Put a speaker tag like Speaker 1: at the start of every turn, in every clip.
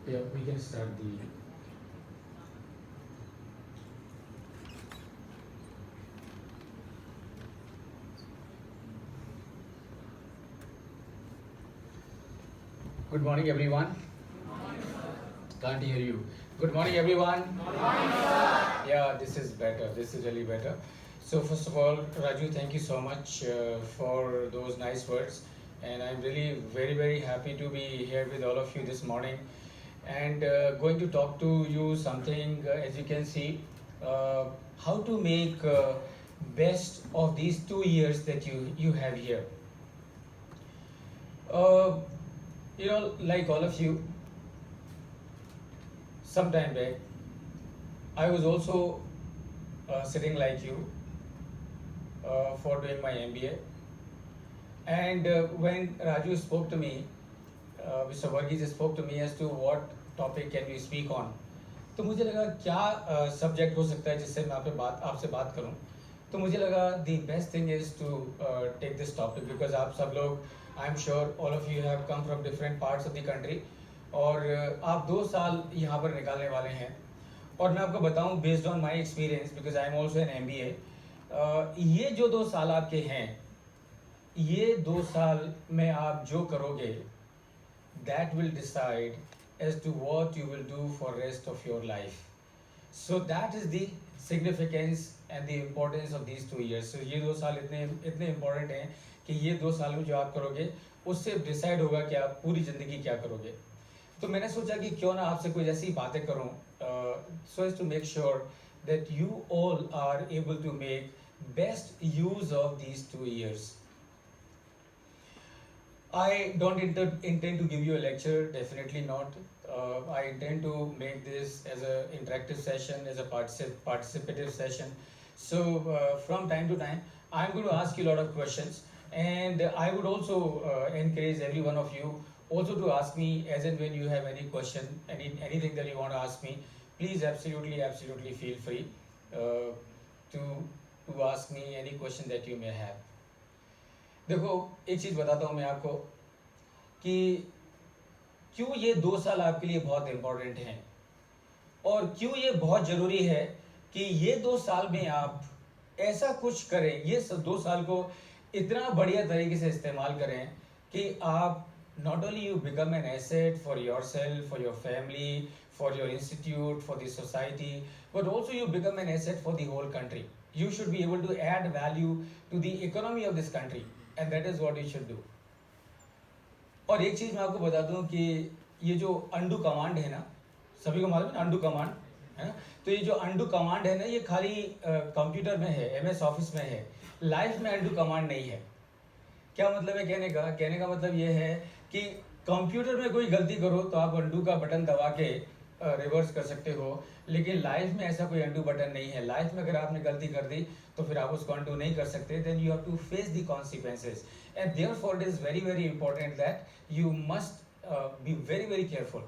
Speaker 1: Yeah, we can start the. Good morning, everyone. Can't hear you. Good morning, everyone. Yeah, this is better. This is really better. So first of all, Raju, thank you so much for those nice words, and I'm really very happy to be here with all of you this morning, and going to talk to you something. As you can see, uh, how to make best of these 2 years that you have here. Uh, like all of you, some time back, I was also sitting like you for doing my MBA. And when Raju spoke to me, Mr. Varghese spoke to me as to what topic can we speak on. तो मुझे लगा क्या subject हो सकता है जिससे मैं आपसे बात करूं. तो मुझे लगा the best thing is to take this topic because आप सब लोग, I am sure all of you have come from different parts of the country, और आप 2 साल यहाँ पर निकालने वाले हैं. और मैं आपको बताऊं based on my experience, because I am also an MBA, ये जो 2 साल आपके हैं, ये 2 साल में आप जो करोगे, that will decide as to what you will do for rest of your life. So that is the significance and the importance of these 2 years. So ये 2 साल इतने important हैं कि ये 2 साल में जो आप करोगे उससे डिसाइड होगा कि आप पूरी ज़िंदगी क्या करोगे. तो मैंने सोचा कि क्यों ना आपसे कोई ऐसी बातें करूं, so as to make sure that you all are able to make best use of these 2 years. I don't intend to give you a lecture, definitely not. I intend to make this as an interactive session, as a participative session. So from time to time, I'm going to ask you a lot of questions, and I would also encourage every one of you also to ask me as and when you have any question, anything that you want to ask me. Please absolutely feel free to ask me any question that you may have. देखो, एक चीज़ बताता हूँ मैं आपको कि क्यों ये 2 साल आपके लिए बहुत इम्पोर्टेंट हैं, और क्यों ये बहुत ज़रूरी है कि ये 2 साल में आप ऐसा कुछ करें, ये 2 साल को इतना बढ़िया तरीके से इस्तेमाल करें कि आप not only you become an asset for yourself, for your family, for your institute, for the society, but also you become an asset for the whole country. You should be able to add value to the economy of this country, and that is what you should do. और एक चीज़ मैं आपको बता दूं कि ये जो undo command है ना, सभी को मालूम है ना अंडू कमांड है ना. तो ये जो अंडू कमांड है ना, ये खाली कंप्यूटर में है, MS ऑफिस में है, लाइफ में अंडू कमांड नहीं है. क्या मतलब है कहने का मतलब ये है कि कंप्यूटर में कोई गलती करो तो आप अंडू का बटन दबा के रिवर्स कर सकते हो, लेकिन लाइफ में ऐसा कोई अंडू बटन नहीं है. लाइफ में अगर आपने गलती कर दी तो फिर आप उसको अंडू नहीं कर सकते. Then you have to face the consequences, and therefore it is very important that you must be very careful.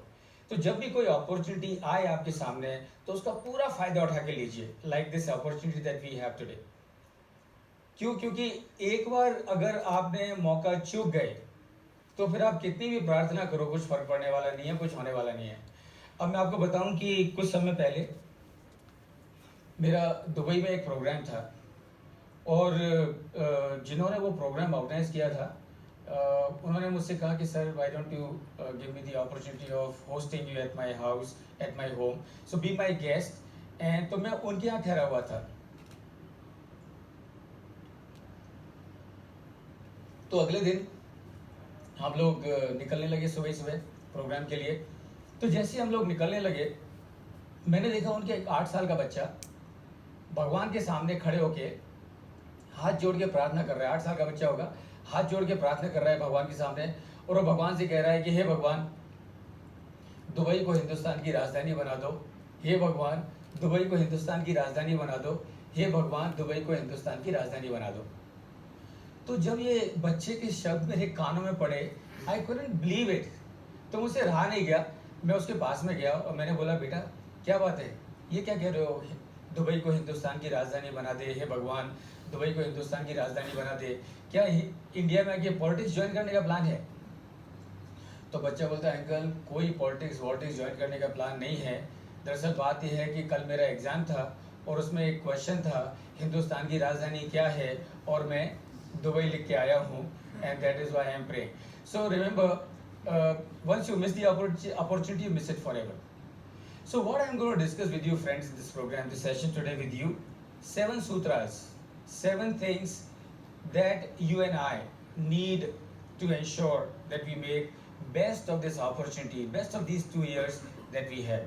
Speaker 1: तो जब भी कोई अपॉर्चुनिटी आए आपके सामने तो उसका पूरा फायदा उठा के लीजिए, like this opportunity that we have today. क्योंकि एक बार अगर आपने मौका चूक गए तो फिर आप कितनी भी प्रार्थना करो, कुछ फर्क पड़ने वाला नहीं है, कुछ होने वाला नहीं है. अब मैं आपको बताऊं कि कुछ समय पहले मेरा दुबई में एक प्रोग्राम था, और जिन्होंने वो प्रोग्राम ऑर्गेनाइज किया था, उन्होंने मुझसे कहा कि sir, why don't you give me the opportunity of hosting you at my house, at my home, so be my guest. And तो मैं उनके यहाँ ठहरा हुआ था. तो अगले दिन हम लोग निकलने लगे सुबह प्रोग्राम के लिए. तो जैसे हम लोग निकलने लगे, मैंने देखा उनके एक 8 साल का बच्चा भगवान के सामने खड़े होके हाथ जोड़ के प्रार्थना कर रहा है. 8 साल का बच्चा होगा, हाथ जोड़ के प्रार्थना कर रहा है भगवान के सामने, और वो भगवान से कह रहा है कि हे भगवान, दुबई को हिंदुस्तान की राजधानी बना दो. हे भगवान, दुबई को हिंदुस्तान की राजधानी बना दो. हे भगवान, दुबई को हिंदुस्तान की राजधानी बना दो. तो जब ये बच्चे के शब्द मेरे कानों में पड़े, आई couldn't बिलीव इट. तो मुझसे रहा नहीं गया, मैं उसके पास में गया और मैंने बोला, बेटा क्या बात है, ये क्या कह रहे हो, दुबई को हिंदुस्तान की राजधानी बना दे, हे भगवान दुबई को हिंदुस्तान की राजधानी बना दे, क्या इंडिया में आके पॉलिटिक्स ज्वाइन करने का प्लान है? तो बच्चा बोलता है अंकल कोई पॉलिटिक्स वॉलिटिक्स ज्वाइन करने का प्लान नहीं है। दरअसल बात यह है कि कल मेरा एग्ज़ाम था और उसमें एक क्वेश्चन था हिंदुस्तान की राजधानी क्या है, और मैं दुबई लिख के आया हूँ, and that is why I am praying. So remember, once you miss the opportunity you miss it forever. So what I'm going to discuss with you friends in this program, this session today with you, 7 sutras, 7 things that you and I need to ensure that we make best of this opportunity, best of these 2 years that we have.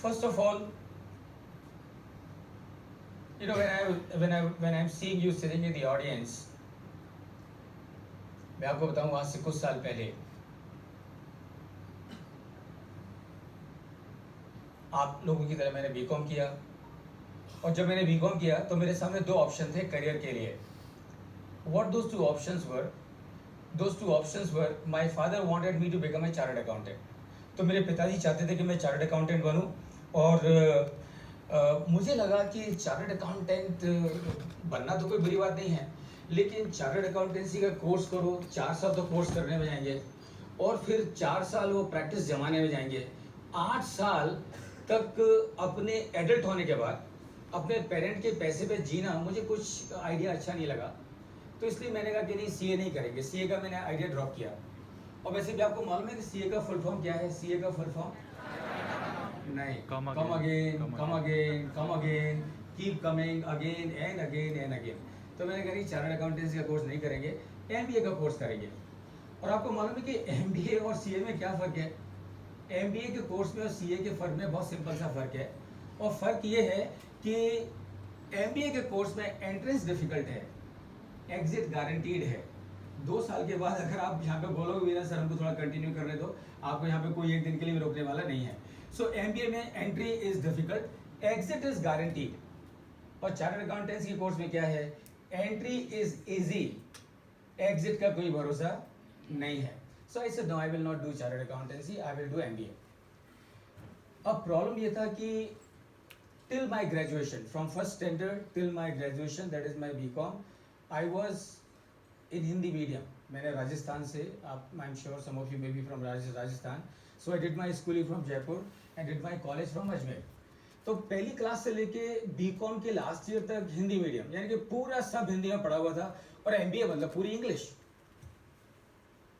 Speaker 1: First of all, you know, when I'm seeing you sitting in the audience, मैं आपको बताऊं आज से कुछ साल पहले आप लोगों की तरह मैंने बीकॉम किया, और जब मैंने बीकॉम किया तो मेरे सामने 2 ऑप्शन थे करियर के लिए। What those 2 options were? Those 2 options were, my father wanted me to become a chartered accountant. तो मेरे पिताजी चाहते थे कि मैं चार्टर्ड अकाउंटेंट बनूं, और मुझे लगा कि चार्टर्ड अकाउंटेंट बनना तो कोई बुरी बात नहीं है, लेकिन चार्टर्ड अकाउंटेंसी का कोर्स करो, 4 साल तो कोर्स करने में जाएंगे, और फिर 4 साल वो प्रैक्टिस जमाने में जाएंगे, 8 साल तक अपने एडल्ट होने के बाद अपने पेरेंट के पैसे पे जीना मुझे कुछ आइडिया अच्छा नहीं लगा। तो इसलिए मैंने कहा कि नहीं, सीए नहीं करेंगे। सीए का मैंने आइडिया ड्रॉप किया। और वैसे भी आपको मालूम है कि सीए का फुल फॉर्म क्या है? सीए का फुल फॉर्म नहीं, come again, keep coming again and again and again. तो मैंने कहा चार्टर्ड अकाउंटेंसी का कोर्स नहीं करेंगे, एमबीए का कोर्स करेंगे। और आपको मालूम है कि एमबीए और सीए में क्या फ़र्क है? एमबीए के कोर्स में और सीए के फ़र्क में बहुत सिंपल सा फ़र्क है, और फ़र्क ये है कि एमबीए के कोर्स में एंट्रेंस डिफ़िकल्ट है, एग्जिट गारंटीड है। 2 साल के बाद अगर आप यहाँ पे बोलोगे वीरा सर हमको थोड़ा कंटिन्यू करने दो, आपको यहाँ पे कोई एक दिन के लिए भी रोकने वाला नहीं है। सो एमबीए में entry is difficult, exit is guaranteed. और चार्टर्ड अकाउंटेंसी के कोर्स में क्या है? एंट्री इज इजी, एग्जिट का कोई भरोसा नहीं है। So I said no, I will not do chartered accountancy, I will do MBA. अब प्रॉब्लम ये था कि till my graduation, from first standard till my graduation, that is my BCom, I was in Hindi medium. मैंने राजस्थान से, आप, I'm sure some of you may be from Rajasthan, so I did my schooling from Jaipur and did my college from Ajmer. तो पहली class से लेके BCom के last year तक Hindi medium, यानी कि पूरा सब हिंदी में पढ़ा हुआ था, और एमबीए मतलब पूरी इंग्लिश।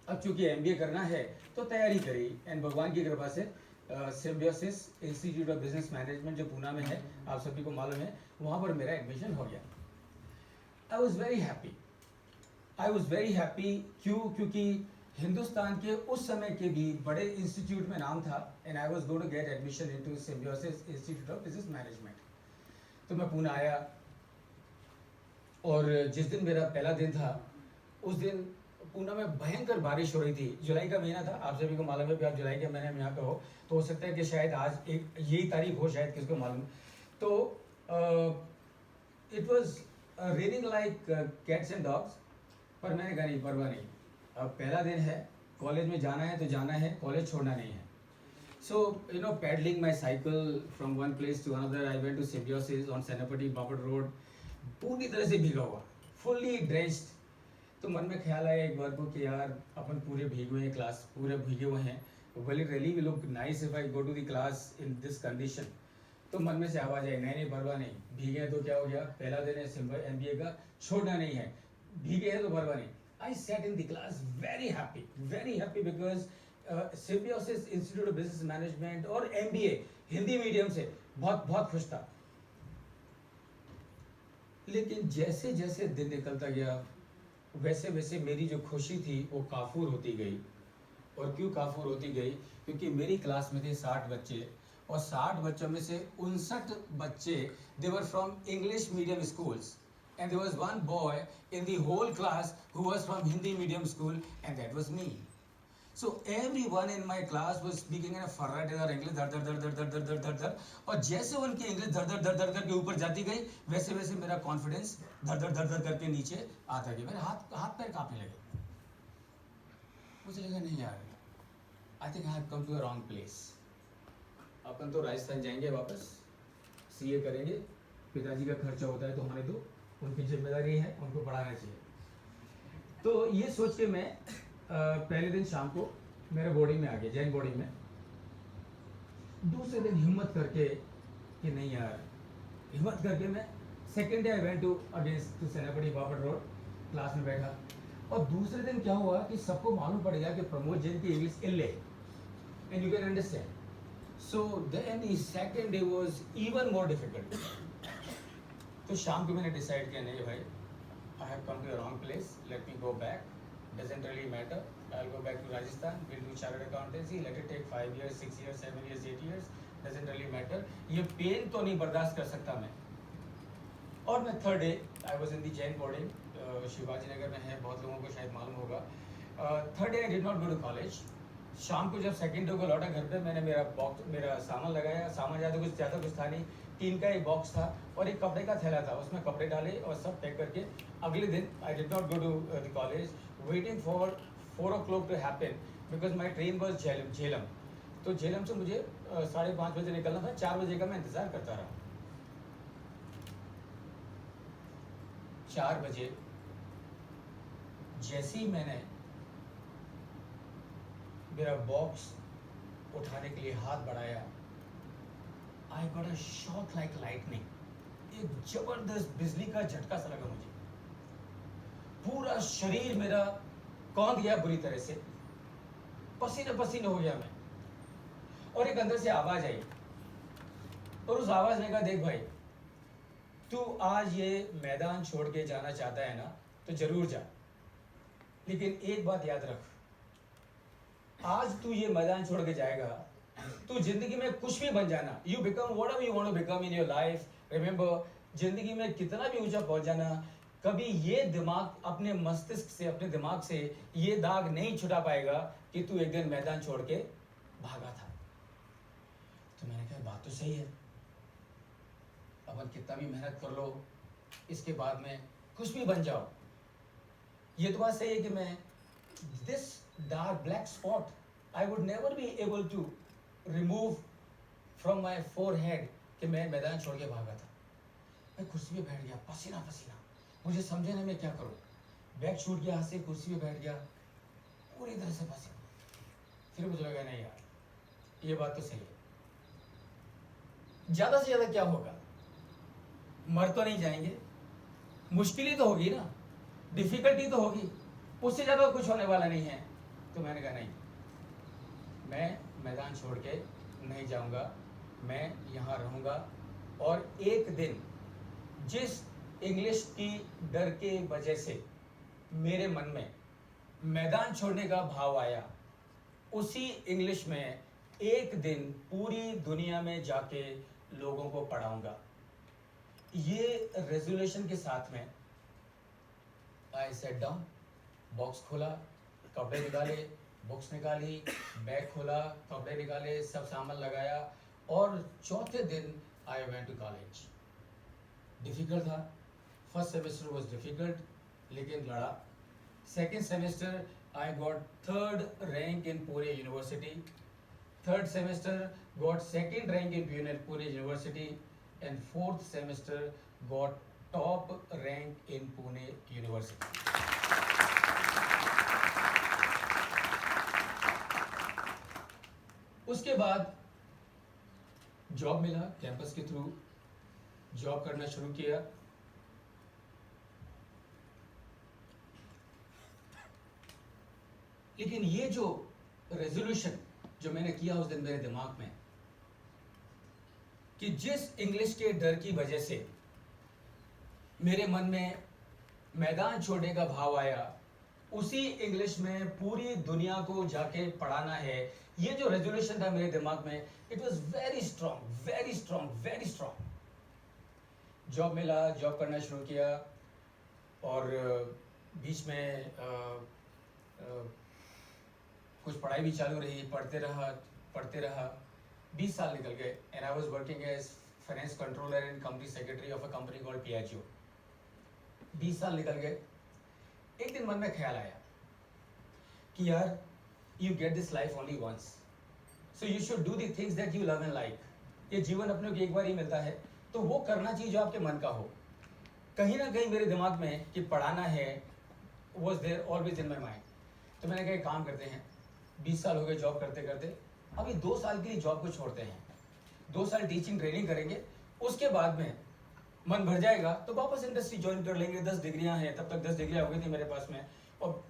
Speaker 1: अब चूंकि एमबीए करना है तो तैयारी करी, एंड भगवान की कृपा से symbiosis institute of business management जो पूना में है, आप सभी को मालूम है, वहाँ पर मेरा एडमिशन हो गया। I was very happy, I was very happy. क्योंकि हिंदुस्तान के उस समय के भी बड़े इंस्टीट्यूट में नाम था, and I was going to get admission into Symbiosis institute of business management. तो मैं पूना आया, और जिस दिन मेरा पहला दिन था उस दिन पूना में भयंकर बारिश हो रही थी। जुलाई का महीना था, आप सभी को मालूम है कि आप जुलाई के महीने में यहाँ पे हो, तो हो सकता है कि शायद आज एक यही तारीख हो, शायद किसको मालूम। तो it was raining like cats and dogs, पर मैंने कहा नहीं, परवाह नहीं, अब पहला दिन है, कॉलेज में जाना है तो जाना है, कॉलेज छोड़ना नहीं है। So you know, paddling my cycle from one place to another, I went to Symbiosis on Senapati Bapat road, पूरी तरह से भीगा हुआ, फुल्ली ड्रेस्ड। तो मन में ख्याल आया एक बार को कि यार अपन पूरे भीगे हुए हैं, क्लास पूरे भीगे हुए हैं, will it really look nice if I go to the class in this condition. तो मन में से आवाज आई, नहीं परवाह नहीं, भीगे हैं तो क्या हो गया, पहला दिन है एमबीए का, छोड़ना नहीं है, भीगे हैं तो परवाह नहीं। I sat in the class very happy because Symbiosis institute of business Management और एमबीए हिंदी मीडियम से बहुत खुश था। लेकिन जैसे जैसे दिन निकलता गया वैसे वैसे मेरी जो खुशी थी वो काफूर होती गई। और क्यों काफूर होती गई? क्योंकि मेरी क्लास में थे 60 बच्चे, और 60 बच्चों में से 59 बच्चे they were from English medium schools, and there was one boy in the whole class who was from Hindi medium school, and that was me. So everyone in my class was speaking in a फर्राटेदार English, धर धर धर धर धर धर धर धर धर, और जैसे उनकी इंग्लिश धर धर धर धर करके ऊपर जाती गई, वैसे वैसे मेरा कॉन्फिडेंस धर धर धर धर करके नीचे आता गया। मेरे हाथ पैर कांपने लगे। मुझे लगा नहीं यार, I think I have come to a wrong place. अपन तो राजस्थान जाएंगे वापस, सीए करेंगे, पिताजी का खर्चा होता है तो होने दो, उनकी जिम्मेदारी है, उनको पढ़ाना चाहिए। तो ये सोच के मैं पहले दिन शाम को मेरे बोर्डिंग में आ गया, जैन बोर्डिंग में। दूसरे दिन हिम्मत करके कि नहीं यार, हिम्मत करके मैं second day I went to against to Senapati Bapat road, class में बैठा। और दूसरे दिन क्या हुआ कि सबको मालूम पड़ गया कि प्रमोद जैन की इंग्लिश इल है, and you can understand. So then the second day was even more difficult. तो शाम को मैंने डिसाइड किया, नहीं भाई, I have come to a wrong place, let me go back, doesn't really matter, I will go back to Rajasthan, will do chartered accountancy, let it take 5 years 6 years 7 years 8 years, doesn't really matter. ये pain तो नहीं बर्दाश्त कर सकता मैं। और मैं third day I was in the Jain boarding, Shivaji Nagar में है, बहुत लोगों को शायद मालूम होगा। Third day I did not go to college. शाम को जब सेकेंड डे को लौटा घर पे, मैंने मेरा सामान लगाया। सामान ज़्यादा कुछ था नहीं, टीन का एक बॉक्स था और एक कपड़े का थैला था, उसमें कपड़े डाले और सब पैक करके अगले दिन I did not go to the college, waiting for 4 o'clock to happen, because my train was Jhelum. तो झेलम से मुझे 5:30 बजे निकलना था, 4 बजे का मैं इंतज़ार करता रहा। 4 बजे जैसे ही मैंने मेरा बॉक्स उठाने के लिए हाथ बढ़ाया, I got a shock like lightning. एक जबरदस्त बिजली का झटका सा लगा मुझे, पूरा शरीर मेरा कौंध गया बुरी तरह से, पसीने पसीने हो गया मैं। और एक अंदर से आवाज आई, और उस आवाज ने कहा, देख भाई, तू आज ये मैदान छोड़ के जाना चाहता है ना, तो जरूर जा, लेकिन एक बात याद रख, आज तू ये मैदान छोड़ के जाएगा, तू जिंदगी में कुछ भी बन जाना, you become whatever you want to become in your life, remember, जिंदगी में कितना भी ऊंचा पहुंच जाना, कभी ये दिमाग अपने मस्तिष्क से, अपने दिमाग से ये दाग नहीं छुटा पाएगा कि तू एक दिन मैदान छोड़ के भागा था। तो मैंने कहा, बात तो सही है, अपन कितना भी मेहनत कर लो, इसके बाद में कुछ भी बन जाओ। ये तो बात सही है कि मैं this dark black spot I would never be able to remove from my forehead कि मैं मैदान छोड़ के भागा था। मैं कुर्सी पे बैठ गया, पसीना पसीना, मुझे समझे नहीं मैं क्या करूं। बैग छूट गया हाथ से, कुर्सी पे बैठ गया, पूरी तरह से पसीना। फिर मुझे लगा, नहीं यार, ये बात तो सही है, ज्यादा से ज्यादा क्या होगा, मर तो नहीं जाएंगे, मुश्किल ही तो होगी ना, डिफिकल्टी तो होगी, उससे ज्यादा कुछ होने वाला नहीं है। तो मैंने कहा, नहीं, मैं मैदान छोड़ के नहीं जाऊंगा, मैं यहाँ रहूंगा। और एक दिन जिस इंग्लिश की डर के वजह से मेरे मन में मैदान छोड़ने का भाव आया, उसी इंग्लिश में एक दिन पूरी दुनिया में जाके लोगों को पढ़ाऊंगा। ये रेजोल्यूशन के साथ में आई सेट डाउन, बॉक्स खोला, कपड़े निकाले, बुक्स निकाली, बैग खोला, कपड़े निकाले, सब सामान लगाया, और चौथे दिन I went to college. Difficult था, फर्स्ट सेमेस्टर वाज डिफिकल्ट, लेकिन लड़ा। Second semester I got 3rd rank in Pune university, third semester got 2nd rank in Pune university, and 4th semester got top rank in Pune university. उसके बाद job मिला, campus के through job करना शुरू किया। लेकिन ये जो रेजोल्यूशन जो मैंने किया उस दिन मेरे दिमाग में, कि जिस इंग्लिश के डर की वजह से मेरे मन में मैदान छोड़ने का भाव आया, उसी इंग्लिश में पूरी दुनिया को जाके पढ़ाना है, ये जो रेजोल्यूशन था मेरे दिमाग में, it was very strong, very strong, very strong. Job मिला, जॉब करना शुरू किया, और बीच में कुछ पढ़ाई भी चालू रही, पढ़ते रहा। 20 साल निकल गए, and I was working as finance controller and company secretary of a company called Piaggio. 20 साल निकल गए। एक दिन मन में ख्याल आया कि यार, you get this life only once, so you should do the things that you love and like. ये जीवन अपने को एक बार ही मिलता है, तो वो करना चाहिए जो आपके मन का हो। कहीं ना कहीं मेरे दिमाग में कि पढ़ाना है, was there always in my mind. तो मैंने कहा एक काम करते हैं, 20 साल हो गए जॉब करते करते, अभी 2 साल के लिए जॉब को छोड़ते हैं, 2 साल टीचिंग ट्रेनिंग करेंगे, उसके बाद में मन भर जाएगा तो वापस इंडस्ट्री ज्वाइन कर लेंगे। 10 डिग्रियां हैं, तब तक 10 डिग्रियां हो गई थी मेरे पास में, और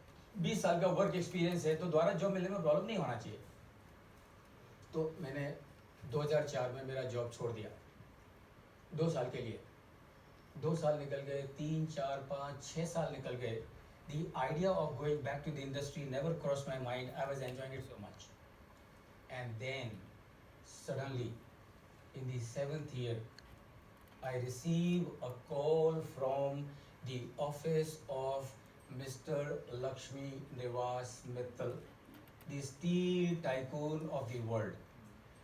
Speaker 1: 20 साल का वर्क एक्सपीरियंस है, तो दोबारा जॉब मिलने में प्रॉब्लम नहीं होना चाहिए। तो मैंने 2004 में मेरा जॉब छोड़ दिया 2 साल के लिए। 2 साल निकल गए, 3, 4, 5, 6 साल निकल गए। The idea of going back to the industry never crossed my mind. I was enjoying it so much. And then, suddenly, in the 7th year, I received a call from the office of Mr. Lakshmi Nivas Mittal, the steel tycoon of the world.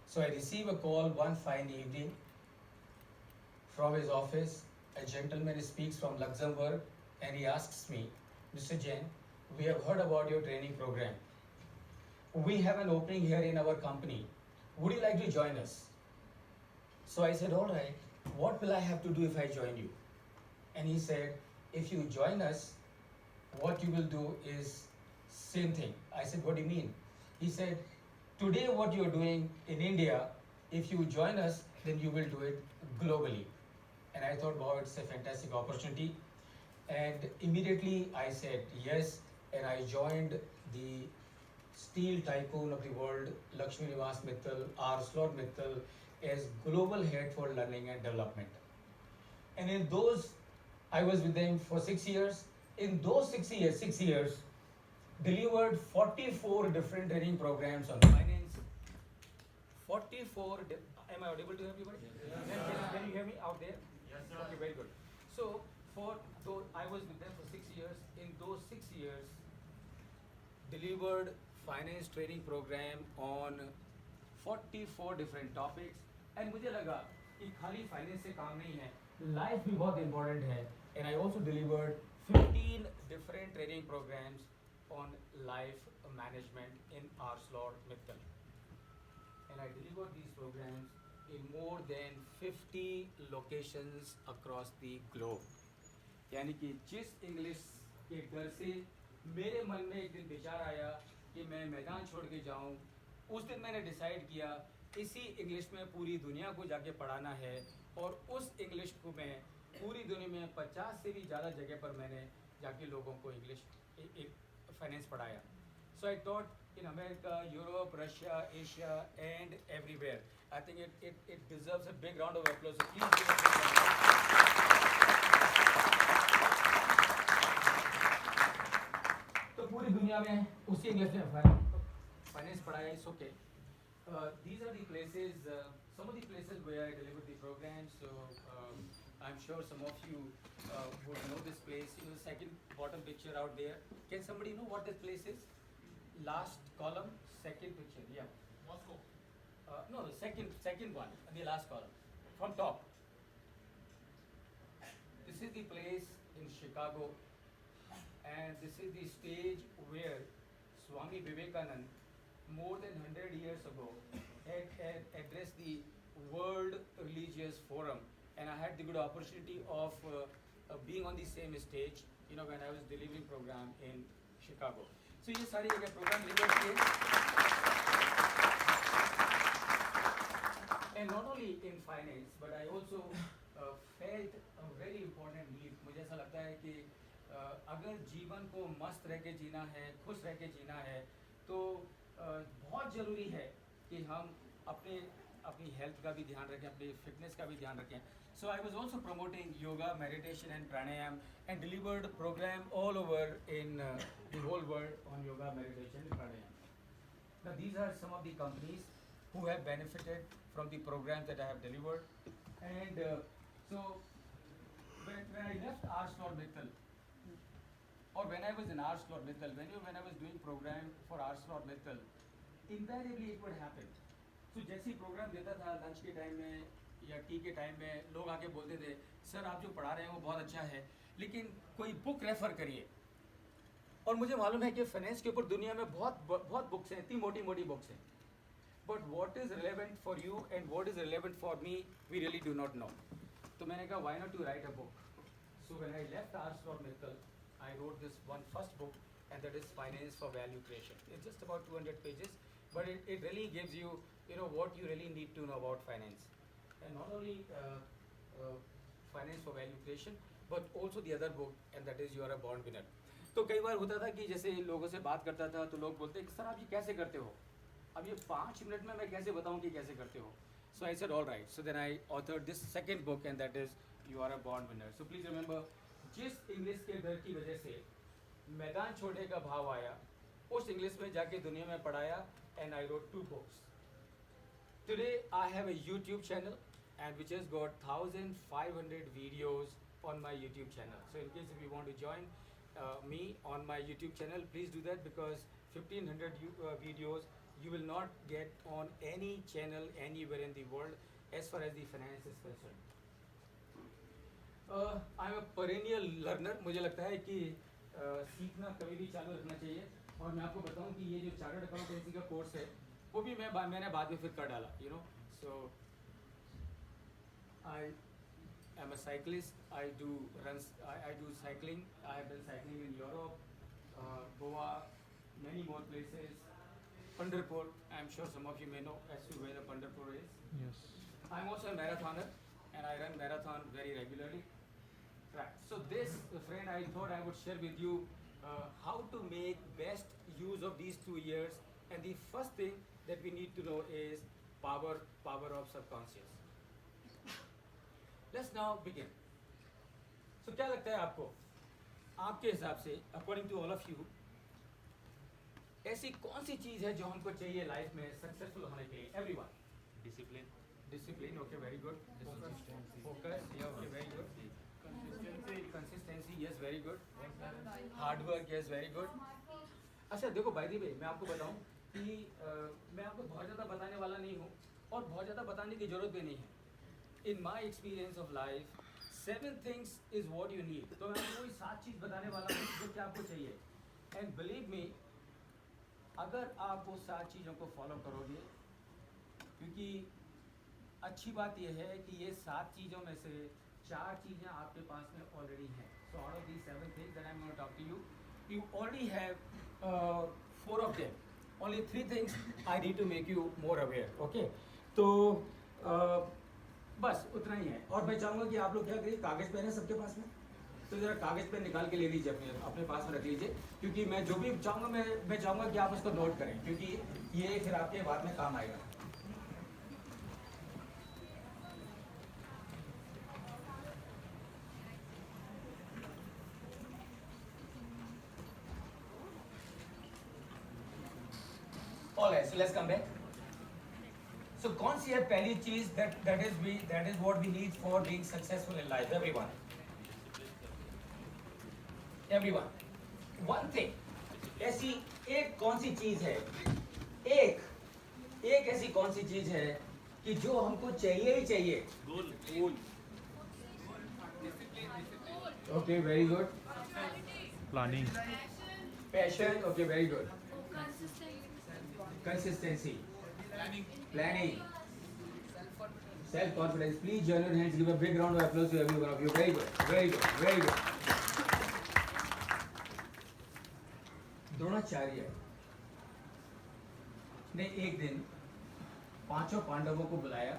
Speaker 1: So I received a call one fine evening from his office. A gentleman speaks from Luxembourg and he asks me, Mr. Jain, we have heard about your training program. We have an opening here in our company. Would you like to join us? So I said, all right, what will I have to do if I join you? And he said, if you join us, what you will do is same thing. I said, what do you mean? He said, today what you're doing in India, if you join us, then you will do it globally. And I thought, wow, it's a fantastic opportunity. And immediately I said yes, and I joined the steel tycoon of the world, Lakshmi Nivas Mittal, ArcelorMittal, as global head for learning and development. And in those, I was with them for 6 years. In those 6 years, delivered 44 different training programs on finance. 44. Am I audible to everybody? Yes. Can you hear me out there? Yes, sir. Okay, very good. So, I was with them for 6 years. In those 6 years, delivered finance training program on 44 different topics. And मुझे लगा कि खाली finance से काम नहीं है, life भी बहुत इम्पोर्टेंट है. And I also delivered 15 different training programs on life management in ArcelorMittal. And I delivered these programs in more than 50 locations across the globe. यानी कि जिस इंग्लिश के डर से मेरे मन में एक दिन विचार आया कि मैं मैदान छोड़ के जाऊं, उस दिन मैंने डिसाइड किया इसी इंग्लिश में पूरी दुनिया को जाके पढ़ाना है. और उस इंग्लिश को मैं पूरी दुनिया में 50 से भी ज़्यादा जगह पर मैंने जाके लोगों को इंग्लिश फाइनेंस पढ़ाया. So I taught in America, Europe, Russia, Asia and everywhere. I think it deserves a big round of applause. तो पूरी दुनिया में उसी इंग्लिश में फाइनेंस पढ़ाया. It's okay. These are the places, some of the places where I delivered the program. So I'm sure some of you would know this place. You know, the second bottom picture out there. Can somebody know what this place is? Last column, second picture. Yeah.
Speaker 2: Moscow.
Speaker 1: No, the second one, the last column, from top. This is the place in Chicago, and this is the stage where Swami Vivekananda, more than 100 years ago, had addressed the World Religious Forum, and I had the good opportunity of being on the same stage, you know, when I was delivering program in Chicago. So ये सारी जगह program deliver किए, and not only in finance, but I also felt a very important need. मुझे ऐसा लगता है कि अगर जीवन को मस्त रह के जीना है, खुश रह के जीना है, तो बहुत ज़रूरी है कि हम अपनी हेल्थ का भी ध्यान रखें, अपनी फिटनेस का भी ध्यान रखें. So I was also promoting yoga, meditation and pranayama, and delivered program all over in the whole world on yoga, meditation and pranayama. Now these are some of the companies who have benefited from the programs that I have delivered. And so when I left ArcelorMittal, or when I was in ArcelorMittal, when I was doing program for ArcelorMittal, invariably it would happen. So जैसे ही programme देता था lunch के time में या T के time में, लोग आके बोलते थे, सर आप जो पढ़ा रहे हैं वो बहुत अच्छा है, लेकिन कोई बुक रेफ़र करिए. और मुझे मालूम है कि फाइनेंस के ऊपर दुनिया में बहुत बुक्स हैं, इतनी मोटी मोटी बुक्स हैं, but what is relevant for you and what is relevant for me, we really do not know. तो मैंने कहा why not to write a book. So when I left ArcelorMittal, I wrote this one first book, and that is Finance for Value Creation. It's just about 200 pages, but it really gives you, what you really need to know about finance. And not only Finance for Value Creation, but also the other book, and that is You Are a Born Winner. तो कई बार होता था कि जैसे लोगों से बात करता था तो लोग बोलते कि सर आप ये कैसे करते हो, अब ये 5 मिनट में मैं कैसे बताऊं कि कैसे करते हो. So I said all right. So then I authored this second book, and that is You Are a Born Winner. So please remember, जिस इंग्लिश के डर की वजह से मैदान छोड़ने का भाव आया, उस इंग्लिश में जाके दुनिया में पढ़ाया, and I wrote 2 books. Today I have a YouTube channel, and which has got 1,500 videos on my YouTube channel. So in case if you want to join me on my YouTube channel, please do that, because 1,500 videos you will not get on any channel anywhere in the world as far as the finance is concerned. I am a perennial learner. मुझे लगता है कि सीखना कभी भी चालू रखना चाहिए. और मैं आपको बताऊं कि ये जो चार्टर्ड अकाउंटेंसी का कोर्स है वो भी मैंने बाद में फिर कर डाला, So I am a cyclist. I do cycling. I have done cycling in Europe, Goa, many more places. Pandharpur, I am sure some of you may know as to where the Pandharpur is.
Speaker 2: Yes.
Speaker 1: I am also a marathoner, and I run marathon very regularly. Right. So this, friend, I thought I would share with you how to make best use of these 2 years. And the first thing that we need to know is power of subconscious. Let's now begin. So क्या लगता है आपको, आपके हिसाब से, according to all of you, ऐसी कौन सी चीज़ है जो हमको चाहिए लाइफ में सक्सेसफुल होने के लिए? Everyone. Discipline. Okay, very good. Focus. Yeah, okay, very good. Consistency. Yes, very good. Hard work. Yes, very good. अच्छा देखो, by the way, मैं आपको बताऊं कि मैं आपको बहुत ज़्यादा बताने वाला नहीं हूँ, और बहुत ज़्यादा बताने की ज़रूरत भी नहीं है. In my experience of life, 7 things is what you need. तो मैं आपको वही 7 चीज़ बताने वाला हूँ जो कि आपको चाहिए. And believe me, अगर आप वो 7 चीज़ों को फॉलो करोगे, क्योंकि अच्छी बात यह है कि ये 7 चीज़ों में से 4 चीज़ें आपके पास में ऑलरेडी हैं. So out of these 7 things that I'm going to talk to you, you already have 4 of them. Only 3 things I need to make you more aware. Okay? तो बस उतना ही है. और मैं चाहूँगा कि आप लोग क्या करिए, कागज़ पेन है सबके पास में, तो ज़रा कागज़ पेन निकाल के ले लीजिए, अपने पास में रख लीजिए, क्योंकि मैं जो भी चाहूँगा मैं चाहूँगा कि आप उसको नोट करें, क्योंकि ये फिर आपके बाद में काम आएगा. Alright, so let's come back. So कौन सी है पहली चीज that is what we need for being successful in life? Everyone. One thing. ऐसी एक कौन सी चीज है, एक ऐसी कौन सी चीज है कि जो हमको चाहिए ही चाहिए? गोल. Okay, very good.
Speaker 2: Planning.
Speaker 1: Passion. Okay, very good. Consistency. Planning. Self-confidence. Please join your hands. Give a big round of applause to every one of you. Very good. Dronacharya ने एक दिन 5 पांडवों को बुलाया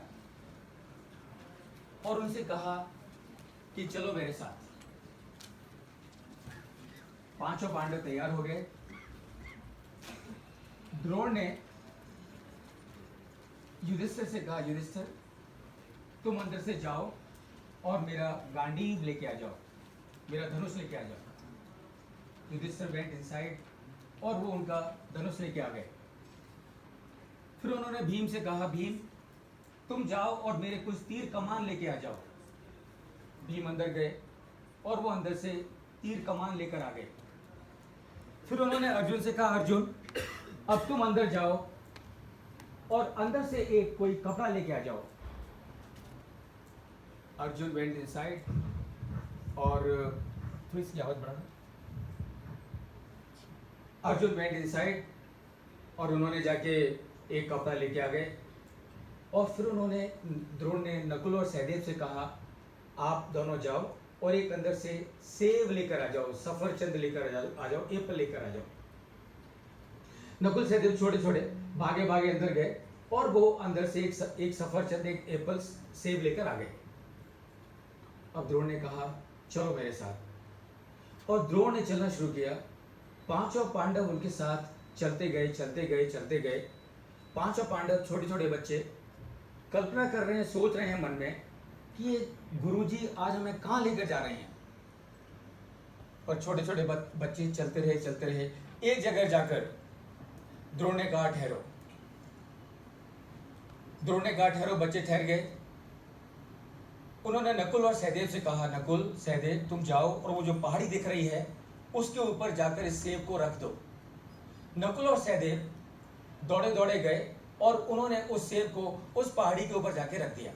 Speaker 1: और उनसे कहा कि चलो मेरे साथ. 5 पांडव तैयार हो गए. द्रोण ने युधिष्ठिर से कहा, युधिष्ठिर तुम अंदर से जाओ और मेरा गांडीव लेके आ जाओ, मेरा धनुष लेके आ जाओ. युधिष्ठिर वेंट इनसाइड और वो उनका धनुष लेके आ गए. फिर उन्होंने भीम से कहा, भीम तुम जाओ और मेरे कुछ तीर कमान लेके आ जाओ. भीम अंदर गए और वो अंदर से तीर कमान लेकर आ गए. फिर उन्होंने अर्जुन से कहा, अर्जुन अब तुम अंदर जाओ और अंदर से एक कोई कपड़ा लेके आ जाओ. अर्जुन वेंट इनसाइड और थोड़ी सी आवाज बढ़ाना. अर्जुन वेंट इनसाइड और उन्होंने जाके एक कपड़ा लेके आ गए. और फिर उन्होंने, द्रोण ने नकुल और सहदेव से कहा, आप दोनों जाओ और एक अंदर से सेब लेकर आ जाओ, सफरचंद लेकर आ जाओ, एप्पल लेकर आ जाओ। नकुल सहदेव छोटे छोटे भागे भागे अंदर गए और वो अंदर से एक सफरचंद, एक एप्पल, सेब लेकर आ गए। अब द्रोण ने कहा चलो मेरे साथ, और द्रोण ने चलना शुरू किया। पांचों पांडव उनके साथ चलते गए चलते गए चलते गए। पांचों पांडव छोटे छोटे बच्चे कल्पना कर रहे हैं, सोच रहे हैं मन में कि ये गुरुजी आज हमें कहाँ लेकर जा रहे हैं। और छोटे छोटे बच्चे चलते रहे चलते रहे। एक जगह जाकर द्रोण ने कहा ठहरो। द्रोण ने कहा ठहरो, बच्चे ठहर गए। उन्होंने नकुल और सहदेव से कहा नकुल सहदेव तुम जाओ और वो जो पहाड़ी दिख रही है उसके ऊपर जाकर इस सेब को रख दो। नकुल और सहदेव दौड़े दौड़े गए और उन्होंने उस सेब को उस पहाड़ी के ऊपर जाके रख दिया।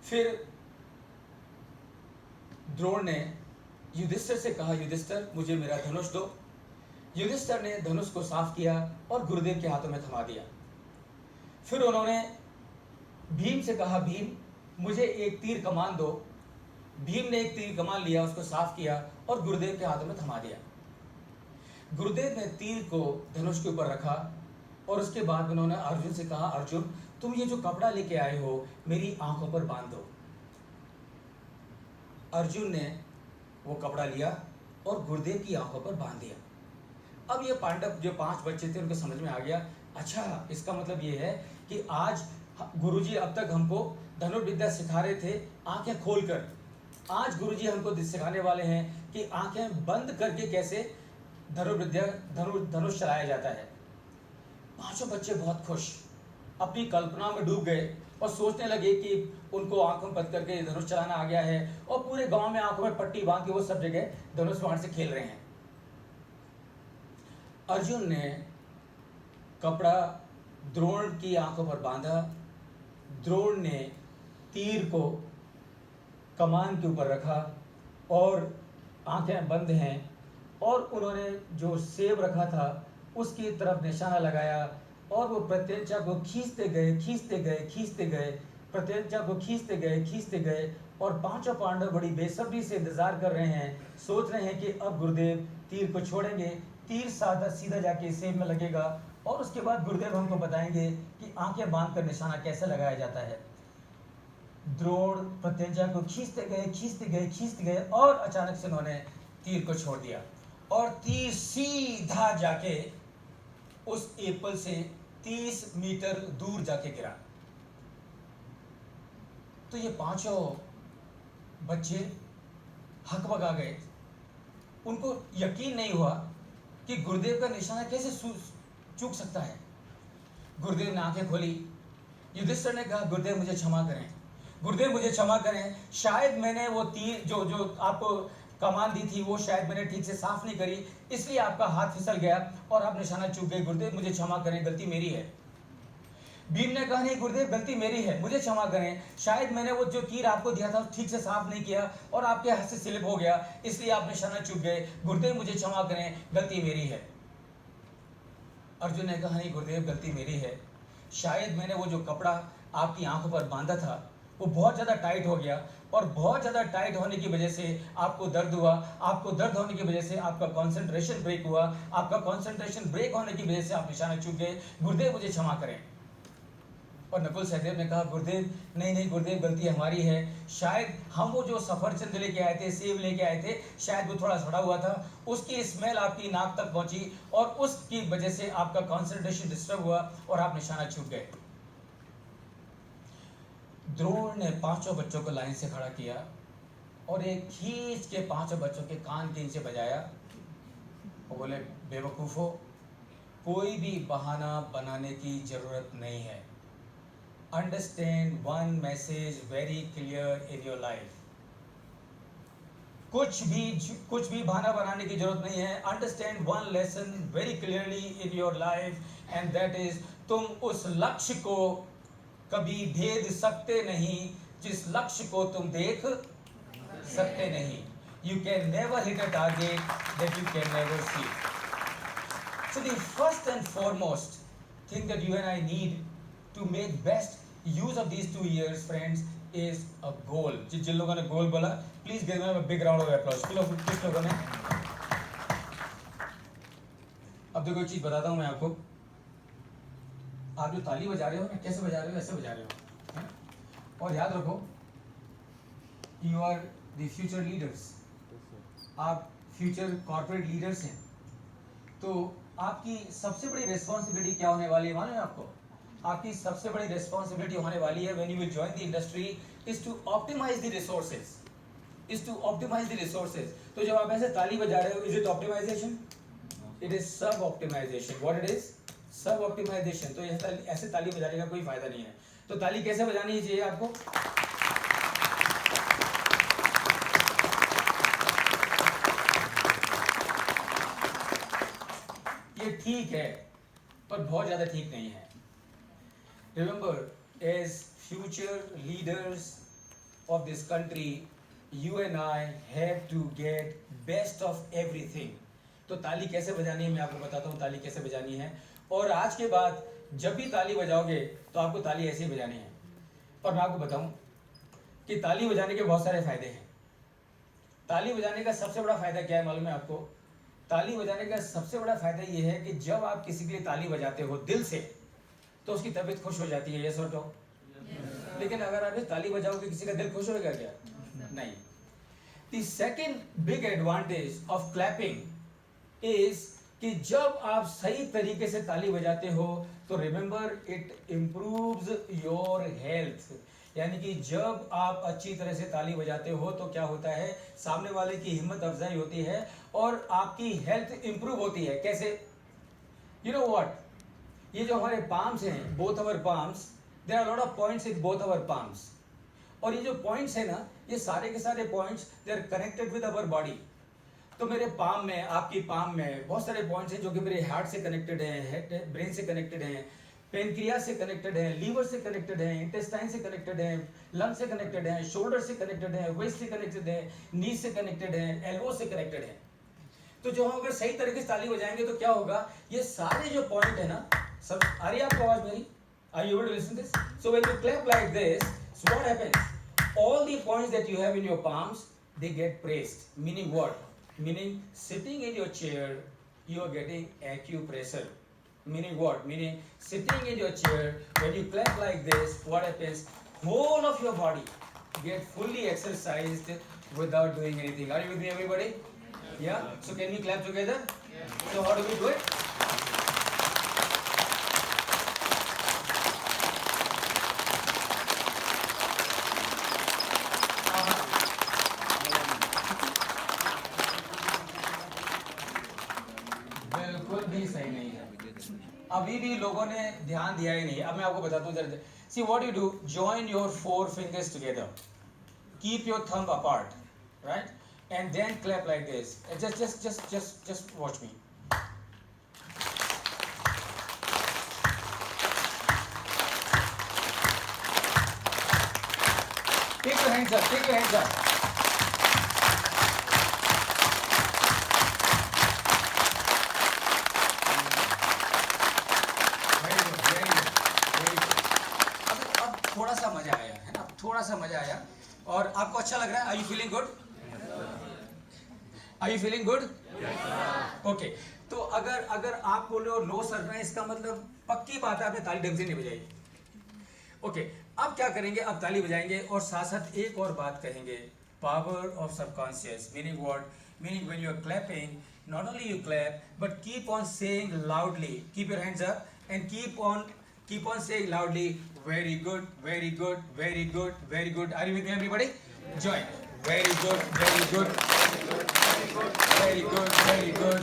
Speaker 1: फिर द्रोण ने युधिष्ठिर से कहा युधिष्ठिर मुझे मेरा धनुष दो। युधिष्ठिर ने धनुष को साफ किया और गुरुदेव के हाथों में थमा दिया। फिर उन्होंने भीम से कहा भीम मुझे एक तीर कमान दो। भीम ने एक तीर कमान लिया, उसको साफ किया और गुरुदेव के हाथों में थमा दिया। गुरुदेव ने तीर को धनुष के ऊपर रखा और उसके बाद उन्होंने अर्जुन से कहा अर्जुन तुम ये जो कपड़ा लेके आए हो मेरी आंखों पर बांध दो। अर्जुन ने वो कपड़ा लिया और गुरुदेव की आंखों पर बांध दिया। अब ये पांडव जो 5 बच्चे थे उनको समझ में आ गया, अच्छा इसका मतलब ये है कि आज गुरुजी अब तक हमको धनुर्विद्या सिखा रहे थे आंखें खोलकर, आज गुरुजी हमको सिखाने वाले हैं कि आंखें बंद करके कैसे धनुष चलाया जाता है। 5 बच्चे बहुत खुश अपनी कल्पना में डूब गए और सोचने लगे कि उनको आंखों बंद करके धनुष चलाना आ गया है और पूरे गांव में आंखों में पट्टी बांध के वो सब जगह धनुष बाण से खेल रहे हैं। अर्जुन ने कपड़ा द्रोण की आंखों पर बांधा। द्रोण ने तीर को कमान के ऊपर रखा और आंखें बंद हैं और उन्होंने जो सेब रखा था उसकी तरफ निशाना लगाया और वो प्रत्यंचा को खींचते गए खींचते गए खींचते गए, प्रत्यंचा को खींचते गए और 5 पांडव बड़ी बेसब्री से इंतजार कर रहे हैं, सोच रहे हैं कि अब गुरुदेव तीर को छोड़ेंगे, तीर सीधा जाके सेब में लगेगा और उसके बाद गुरुदेव हमको बताएंगे कि आंखें बांधकर निशाना कैसे लगाया जाता है। द्रोण प्रत्यंचा को खींचते गए और अचानक से उन्होंने तीर को छोड़ दिया और तीर सीधा जाके उस एप्पल से 30 मीटर दूर जाके गिरा। तो ये 5 बच्चे हकबका गए। उनको यकीन नहीं हुआ कि गुरुदेव का निशाना कैसे चूक सकता है। गुरुदेव ने आंखें खोली। युधिष्ठिर ने कहा गुरुदेव मुझे क्षमा करें, गुरुदेव मुझे क्षमा करें, शायद मैंने वो तीर जो आपको कमान दी थी वो शायद मैंने ठीक से साफ नहीं करी, इसलिए आपका हाथ फिसल गया और आप निशाना चूक गए। गुरुदेव मुझे क्षमा करें, गलती मेरी है। भीम ने कहा नहीं गुरुदेव गलती मेरी है, मुझे क्षमा करें, शायद मैंने वो जो तीर आपको दिया था ठीक से साफ नहीं किया और आपके हाथ से स्लिप हो गया, इसलिए आप निशाना चूक गए। गुरुदेव मुझे क्षमा करें, गलती मेरी है। अर्जुन ने कहा नहीं गुरुदेव गलती मेरी है, शायद मैंने वो जो कपड़ा आपकी आंखों पर बांधा था वो बहुत ज़्यादा टाइट हो गया और बहुत ज़्यादा टाइट होने की वजह से आपको दर्द हुआ, आपको दर्द होने की वजह से आपका कंसंट्रेशन ब्रेक हुआ, आपका कंसंट्रेशन ब्रेक होने की वजह से आप निशाना चूक गए, गुरुदेव मुझे क्षमा करें। और नकुल सहदेव ने कहा गुरुदेव नहीं गुरुदेव गलती हमारी है, शायद हम वो जो सफरचंद लेके आए थे, सेब लेके आए थे, शायद वो थोड़ा सड़ा हुआ था, उसकी स्मेल आपकी नाक तक पहुंची और उसकी वजह से आपका कंसंट्रेशन डिस्टर्ब हुआ और आप निशाना चूक गए। द्रोण ने 5 बच्चों को लाइन से खड़ा किया और एक खींच के 5 बच्चों के कान के नीचे बजाया और बोले बेवकूफो, कोई भी बहाना बनाने की जरूरत नहीं है। Understand one message very clear in your life. कुछ भी बहाना बनाने की जरूरत नहीं है। Understand one lesson very clearly in your life and that is तुम उस लक्ष्य को कभी भेद सकते नहीं जिस लक्ष्य को तुम देख सकते नहीं। You can never hit a target that you can never see. So the first and foremost thing that you and I need to make best use of these 2 years, friends, is a goal. जिन लोगों ने गोल बोला, please give them a big round of applause. किस लोगों ने? अब देखो एक चीज बताता हूँ मैं आपको. आप जो ताली बजा रहे हो ना, कैसे बजा रहे हो? ऐसे बजा रहे हो, है? और याद रखो, you are the future leaders. आप फ्यूचर कॉर्पोरेट लीडर्स हैं. तो आपकी सबसे बड़ी रिस्पॉन्सिबिलिटी क्या होने वाली है मालूम है आपको? आपकी सबसे बड़ी रिस्पॉन्सिबिलिटी होने वाली है when you will join the industry is to optimize the resources. तो जब आप ऐसे ताली बजा रहे हो, is it optimization? It is सब ऑप्टिमाइजेशन. What it is? सब ऑप्टिमाइजेशन. तो ऐसे ताली बजाने का कोई फायदा नहीं है. तो ताली कैसे बजानी चाहिए आपको? ये ठीक है, पर बहुत ज्यादा ठीक नहीं है. Remember, as future leaders of this country, you and I have to get best of everything. तो ताली कैसे बजानी है मैं आपको बताता हूँ. ताली कैसे बजानी है, और आज के बाद जब भी ताली बजाओगे तो आपको ताली ऐसे ही बजानी है. और मैं आपको बताऊं कि ताली बजाने के बहुत सारे फायदे हैं. ताली बजाने का सबसे बड़ा फायदा क्या है मालूम है आपको? ताली बजाने का सबसे बड़ा फायदा ये है कि जब आप किसी के लिए ताली बजाते हो दिल से, तो उसकी तबीयत खुश हो जाती है. ये सोचो. लेकिन अगर आप ताली बजाओगे, किसी का दिल खुश होगा क्या? नहीं. The second big advantage of clapping is कि जब आप सही तरीके से ताली बजाते हो तो remember it improves your health. यानी कि जब आप अच्छी तरह से ताली बजाते हो तो क्या होता है, सामने वाले की हिम्मत अफजाई होती है और आपकी हेल्थ इंप्रूव होती है. कैसे? यू नो व्हाट, ये जो हमारे पाम्स हैं, both our palms, there are lot of points in both our palms. और ये जो पॉइंट्स है ना, ये सारे के सारे points they are connected with our body. तो मेरे पाम में, आपकी पाम में बहुत सारे पॉइंट्स हैं जो कि मेरे हार्ट से कनेक्टेड हैं, ब्रेन से कनेक्टेड हैं, पेनक्रिया से कनेक्टेड है, लीवर से कनेक्टेड है, इंटेस्टाइन से कनेक्टेड है, लंग से कनेक्टेड है, शोल्डर से कनेक्टेड है, वेस्ट से कनेक्टेड है, नी से कनेक्टेड है, एल्बो से कनेक्टेड है. तो जो हम अगर सही तरीके से ताली बजाएंगे तो क्या होगा, ये सारे जो पॉइंट है ना, सब आ रही है आपको आवाज मेरी? Are you able to listen this? So when you clap like this, so what happens? All the points that you have in your palms, they get praised. Meaning what? Meaning sitting in your chair, you are getting acupressure. Meaning what? Meaning sitting in your chair, when you clap like this, what happens? Whole of your body get fully exercised without doing anything. Are you with me, everybody? Yeah? So can we clap together? So how do we do it? बिल्कुल भी सही नहीं है. अभी भी लोगों ने ध्यान दिया ही नहीं. अब मैं आपको बताता हूँ जरा. See what you do, join your 4 fingers together, keep your thumb apart, right, and then clap like this. Just watch me. Take your hands up, take your hands up. थोड़ा सा मजा आया है ना, थोड़ा सा मजा आया. और आपको अच्छा लग रहा है? Are you feeling good? Are you feeling good? Okay. तो अगर आप बोले हो लो सर में, इसका मतलब पक्की बात है आपने ताली ढंग से नहीं बजाई. ओके. अब क्या करेंगे, अब ताली बजाएंगे और साथ साथ एक और बात कहेंगे, power of subconscious. Meaning what? Meaning when you are clapping, not only you clap but keep on saying loudly, keep your hands up and keep on saying loudly, very good, very good, very good, very good. Are you with me, everybody? Join. Very good, very good, very good, very good, very good, very good.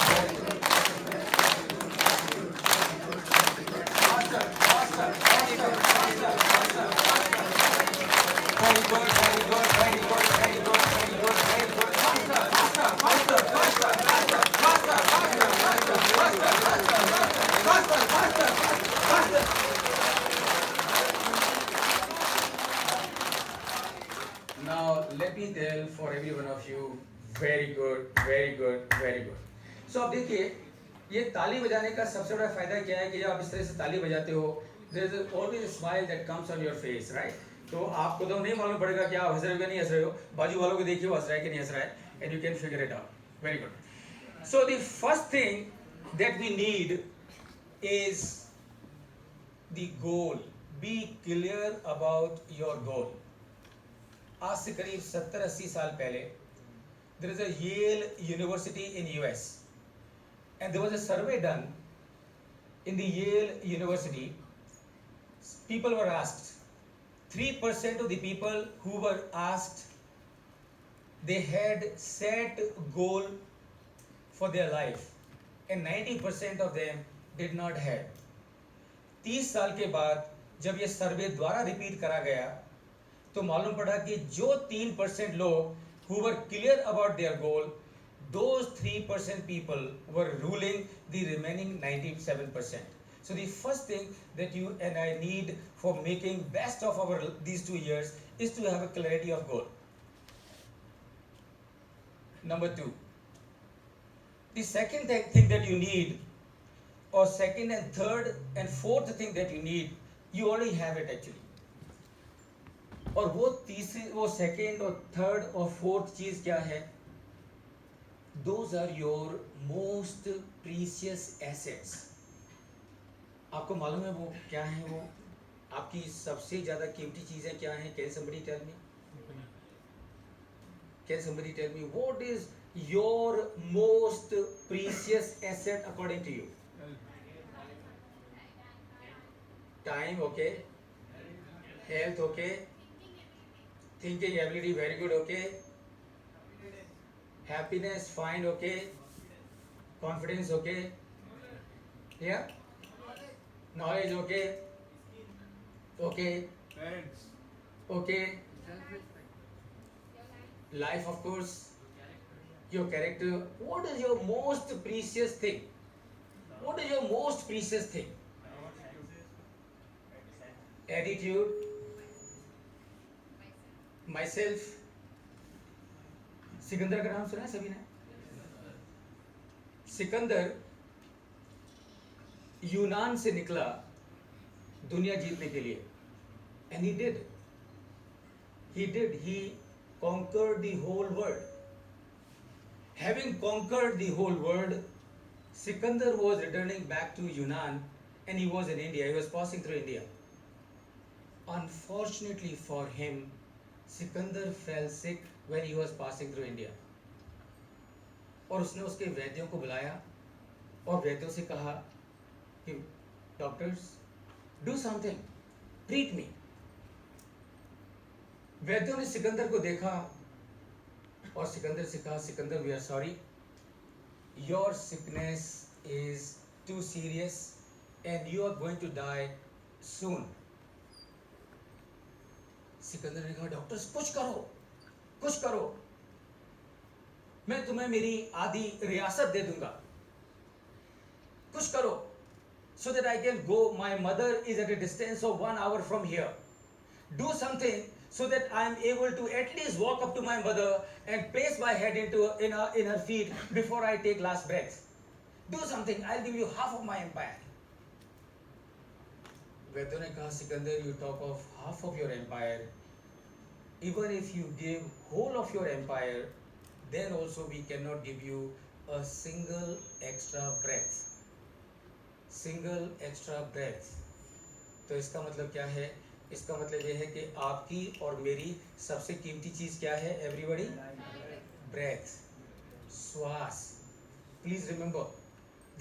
Speaker 1: Faster, faster, faster, faster, faster, faster. Very good, very good, very good, very good, very good, very good. Faster, faster, faster, faster, faster, faster, faster, faster, faster, faster, faster, faster, faster. Now let me tell for every one of you, very good, very good, very good. So अब देखिए, ये ताली बजाने का सबसे बड़ा फायदा क्या है कि जब आप इस तरह से ताली बजाते हो, there is always a smile that comes on your face, right? तो आपको तो नहीं मालूम पड़ेगा कि आप हंस रहे हो कि नहीं हंस रहे हो, बाजू वालों को देखिए वो हंस रहा है कि नहीं हंस रहा है, and you can figure it out. Very good. So the first thing that we need is the goal. Be clear about your goal. आज से करीब 70-80 साल पहले there is a Yale University in US, and there was a survey done in the Yale University. People were asked, 3% of the people who were asked, they had set goal for their life, and 90% of them did not have. 30 साल के बाद जब ये सर्वे द्वारा repeat करा गया तो मालूम पड़ा कि जो 3% लोग who were clear about their goal, those 3% people were ruling the remaining 97%. So the first thing that you and I need for making best of our these 2 years is to have a clarity of goal. Number 2, the second thing that you need, or second and third and fourth thing that you need, you already have it actually. और वो तीसरी, वो second और third और fourth चीज क्या है? Those are your most precious assets. आपको मालूम है वो क्या है? वो आपकी सबसे ज्यादा कीमती चीजें क्या हैं? Can somebody tell me? Can somebody tell me what is your most precious asset according to you? Time, okay. Health, okay. Thinking ability, very good, okay. Happiness, fine, okay. Confidence, okay. Yeah. Knowledge, okay. Okay.
Speaker 2: Parents.
Speaker 1: Okay. Life, of course. Your character. What is your most precious thing? What is your most precious thing? Attitude. Myself. Sikandar का नाम सुना है सभी ने? सिकंदर यूनान से निकला दुनिया जीतने के लिए, and he did. He conquered the whole world. Having conquered the whole world, Sikandar was returning back to Yunnan, and he was in India. He was passing through India. Unfortunately for him, Sikandar fail sick when he was passing through India. और उसने उसके वैद्यों को बुलाया और वैद्यों से कहा कि doctors, do something, treat me. वैद्यों ने सिकंदर को देखा और सिकंदर से कहा, Sikandar, we are sorry, your sickness is too serious and you are going to die soon. Sikandar ने कहा, डॉक्टर्स कुछ करो, कुछ करो, मैं तुम्हें मेरी आधी रियासत दे दूंगा, कुछ करो, so that I can go. My mother is at a distance of 1 hour from here. Do something so that I am able to at least walk up to my mother and place my head in her feet before I take last breath. Do something. I'll give you half of my empire. वैद्यों ने कहा, Sikandar, you talk of half of your empire. Even if you give whole of your empire, then also we cannot give you a single extra breath. Single extra breath. तो इसका मतलब क्या है? इसका मतलब ये है कि आपकी और मेरी सबसे कीमती चीज क्या है? एवरीबॉडी, ब्रेथ, श्वास। Please remember,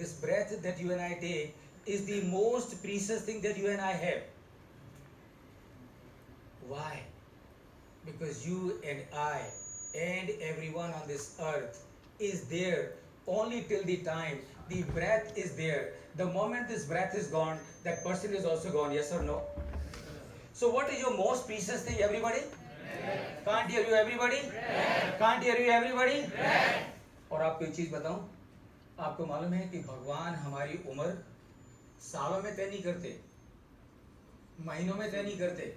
Speaker 1: this breath that you and I take is the most precious thing that you and I have. Why? Because you and I and everyone on this earth is there only till the time the breath is there. The moment this breath is gone, that person is also gone. Yes or no? So what is your most precious thing, everybody? Can't hear you, everybody? Can't hear you, everybody? और आपको एक चीज बताऊं, आपको मालूम है कि भगवान हमारी उम्र सालों में तय नहीं करते, महीनों में तय नहीं करते,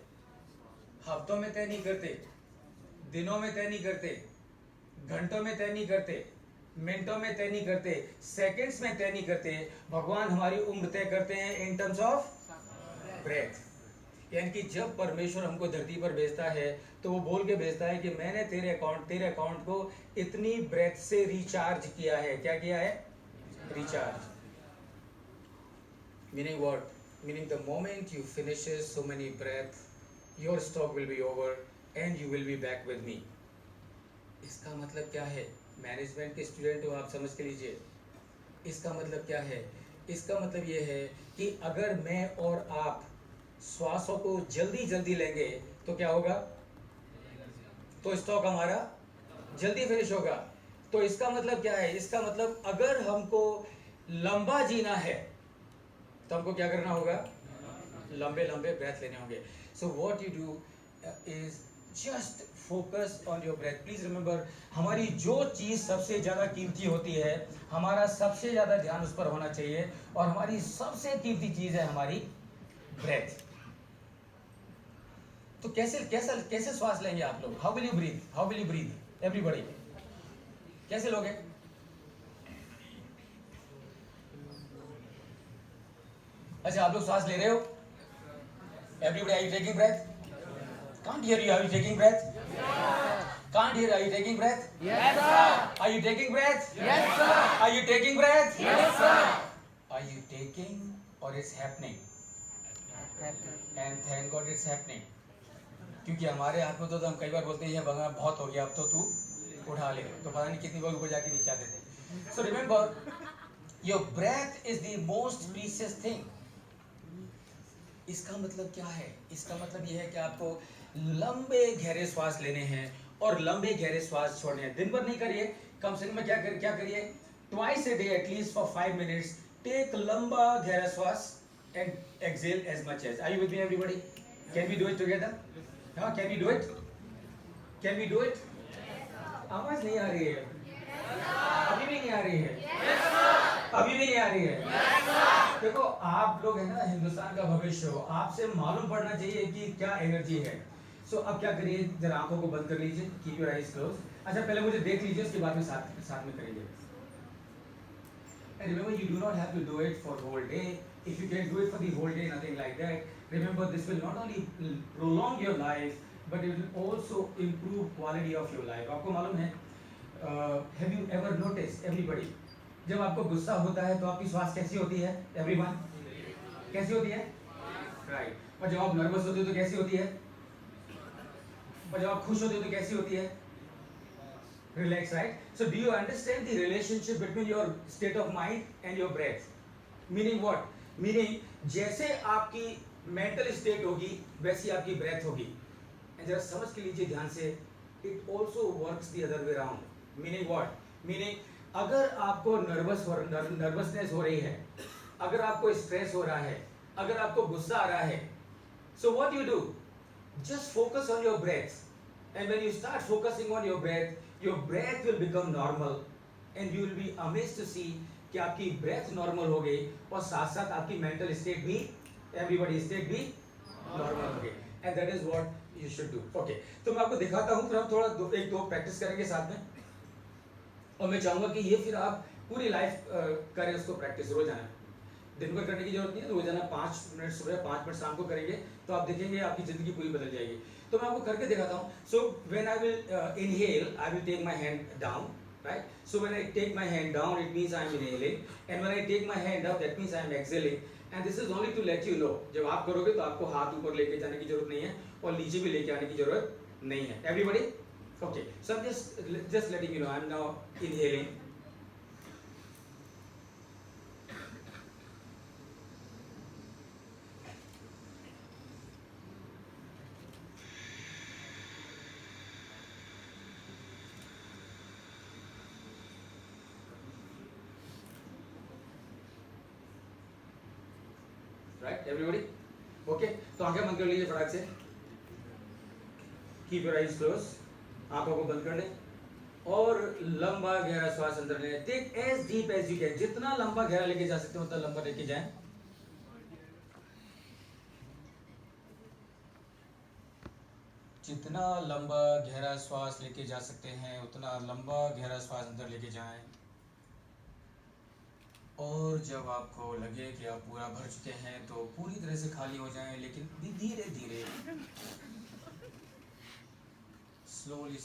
Speaker 1: हफ्तों में तय नहीं करते, दिनों में तय नहीं करते, घंटों में तय नहीं करते, मिनटों में तय नहीं करते, सेकंड्स में तय नहीं करते। भगवान हमारी उम्र तय करते हैं इन टर्म्स ऑफ ब्रेथ। यानी कि जब परमेश्वर हमको धरती पर भेजता है तो वो बोल के भेजता है कि मैंने तेरे अकाउंट को इतनी ब्रेथ से रिचार्ज किया है। क्या किया है? Recharge. Meaning what? Meaning the moment you finishes so many breath, your stock will be over and you will be back with me. इसका मतलब क्या है? मैनेजमेंट के स्टूडेंट हो आप, समझ के लीजिए। इसका मतलब क्या है? इसका मतलब ये है कि अगर मैं और आप श्वासों को जल्दी जल्दी लेंगे तो क्या होगा? तो स्टॉक हमारा जल्दी फिनिश होगा। तो इसका मतलब क्या है? इसका मतलब अगर हमको लंबा जीना है तो हमको क्या करना होगा? लंबे लंबे ब्रेथ लेने होंगे। So what you do is just focus on your breath. Please remember, हमारी जो चीज सबसे ज्यादा कीमती होती है, हमारा सबसे ज्यादा ध्यान उस पर होना चाहिए, और हमारी सबसे कीमती चीज है हमारी ब्रेथ। तो कैसे कैसे कैसे श्वास लेंगे आप लोग? How will you breathe? How will you breathe everybody? कैसे लोगे? अच्छा, आप लोग श्वास ले रहे हो? Everybody, are you taking breath? Can't hear you. Are you taking breath? Yes. Can't hear. Are you taking breath?
Speaker 3: Yes, sir.
Speaker 1: Are you taking breath?
Speaker 3: Yes, sir.
Speaker 1: Are you taking breath?
Speaker 3: Yes, sir.
Speaker 1: Are you taking, or it's happening? And thank God it's happening. क्योंकि हमारे हाथ में तो हम कई बार बोलते हैं भगवान बहुत हो गया, अब तो तू उठा ले, तो पता नहीं कितनी बार ऊपर जाके नीचे आते थे। So remember, your breath is the most precious thing. इसका मतलब क्या है? इसका मतलब यह है कि आपको लंबे गहरे श्वास लेने हैं और लंबे गहरे श्वास छोड़ने हैं। दिन भर नहीं करिए, कम से कम में क्या करिए? Twice a day at least for 5 minutes take लंबा गहरा श्वास and exhale as much as. Are you with me everybody? Can we do it together? हाँ, can we do it? Can we do it? आवाज नहीं आ रही है। अभी भी नहीं आ रही है। अभी भी नहीं आ रही है। देखो, आप लोग है ना हिंदुस्तान का भविष्य हो, आपसे मालूम पड़ना चाहिए कि क्या एनर्जी है। सो अब क्या करिए, जरा आंखों को बंद कर लीजिए, कीप योर आईज क्लोज। अच्छा, पहले मुझे देख लीजिए, उसके बाद में साथ में करेंगे। And remember, you do not have to do it for the whole day. If you can do it for the whole day, nothing like that. Remember, this will not only prolong your life, but it will also improve quality of your life. आपको मालूम है, have you ever noticed, everybody, जब आपको गुस्सा होता है तो आपकी श्वास कैसी होती है? एवरीवन, कैसी होती है? राइट। और जब आप नर्वस होते हो तो कैसी होती है? और जब आप खुश होते हो तो कैसी होती है? Relax, right? So do you understand the relationship between your state of mind and your breath? Meaning what? Meaning जैसे आपकी मेंटल स्टेट होगी वैसी आपकी ब्रेथ होगी। एंड जरा समझ के लीजिए ध्यान से, it also works the other way around. Meaning what? Meaning अगर आपको नर्वसनेस हो रही है, अगर आपको स्ट्रेस हो रहा है, अगर आपको गुस्सा आ रहा है, so what you do? Just focus on your breath, and when you start focusing on your breath will become normal, and you will be amazed to see कि आपकी ब्रेथ नॉर्मल हो गई और साथ साथ आपकी मेंटल स्टेट भी, everybody state भी नॉर्मल हो गई। And that is what you should do. Okay, तो मैं आपको दिखाता हूं, फिर हम थोड़ा एक दो प्रैक्टिस करेंगे साथ में, और मैं चाहूंगा कि ये फिर आप पूरी लाइफ करें उसको, प्रैक्टिस रोजाना। दिन भर करने की जरूरत नहीं है, रोजाना 5 मिनट सुबह 5 मिनट शाम को करेंगे तो आप देखेंगे आपकी जिंदगी पूरी बदल जाएगी। तो मैं आपको करके दिखाता हूँ। So when I will inhale, I will take my hand down, right? So when I take my hand down, it means I am inhaling, and when I take my hand up, that means I am exhaling. And this is only to let you know, जब आप करोगे तो आपको हाथ ऊपर लेके जाने की जरूरत नहीं है और नीचे भी लेके आने की जरूरत नहीं है। Everybody? Okay, so I am just letting you know, I am now inhaling. Right, everybody? Okay, तो आंखें बंद कर लीजिए फटाक से। Keep your eyes closed. आंखों को बंद कर लें और लंबा गहरा श्वास अंदर लें। Take as deep as you can. जितना लंबा गहरा लेके जा सकते हो उतना लंबा लेके जाएं। जितना लंबा गहरा श्वास लेके जा सकते हैं उतना लंबा गहरा श्वास अंदर लेके जाएं और जब आपको लगे कि आप पूरा भर चुके हैं तो पूरी तरह से खाली हो जाएं, लेकिन धीरे धीरे slowly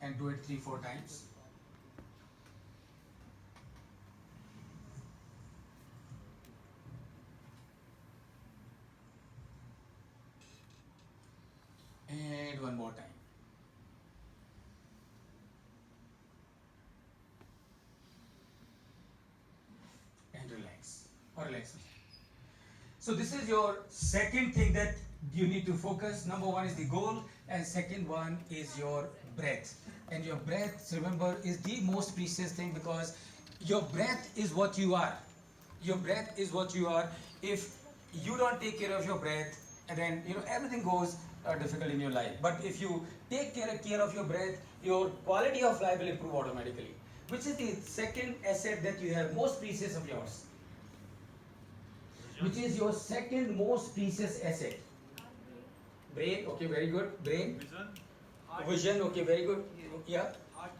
Speaker 1: and do it 3-4 times. And one more time. And relax. Or relax. So this is your second thing that you need to focus. Number one is the goal, and second one is your breath. And your breath, remember, is the most precious thing, because your breath is what you are. Your breath is what you are. If you don't take care of your breath, and then everything goes difficult in your life. But if you take care of your breath, your quality of life will improve automatically. Which is the second asset that you have, most precious of yours? Which is your second most precious asset? Brain, okay, very good. Brain. Vision, okay, very good. Yeah.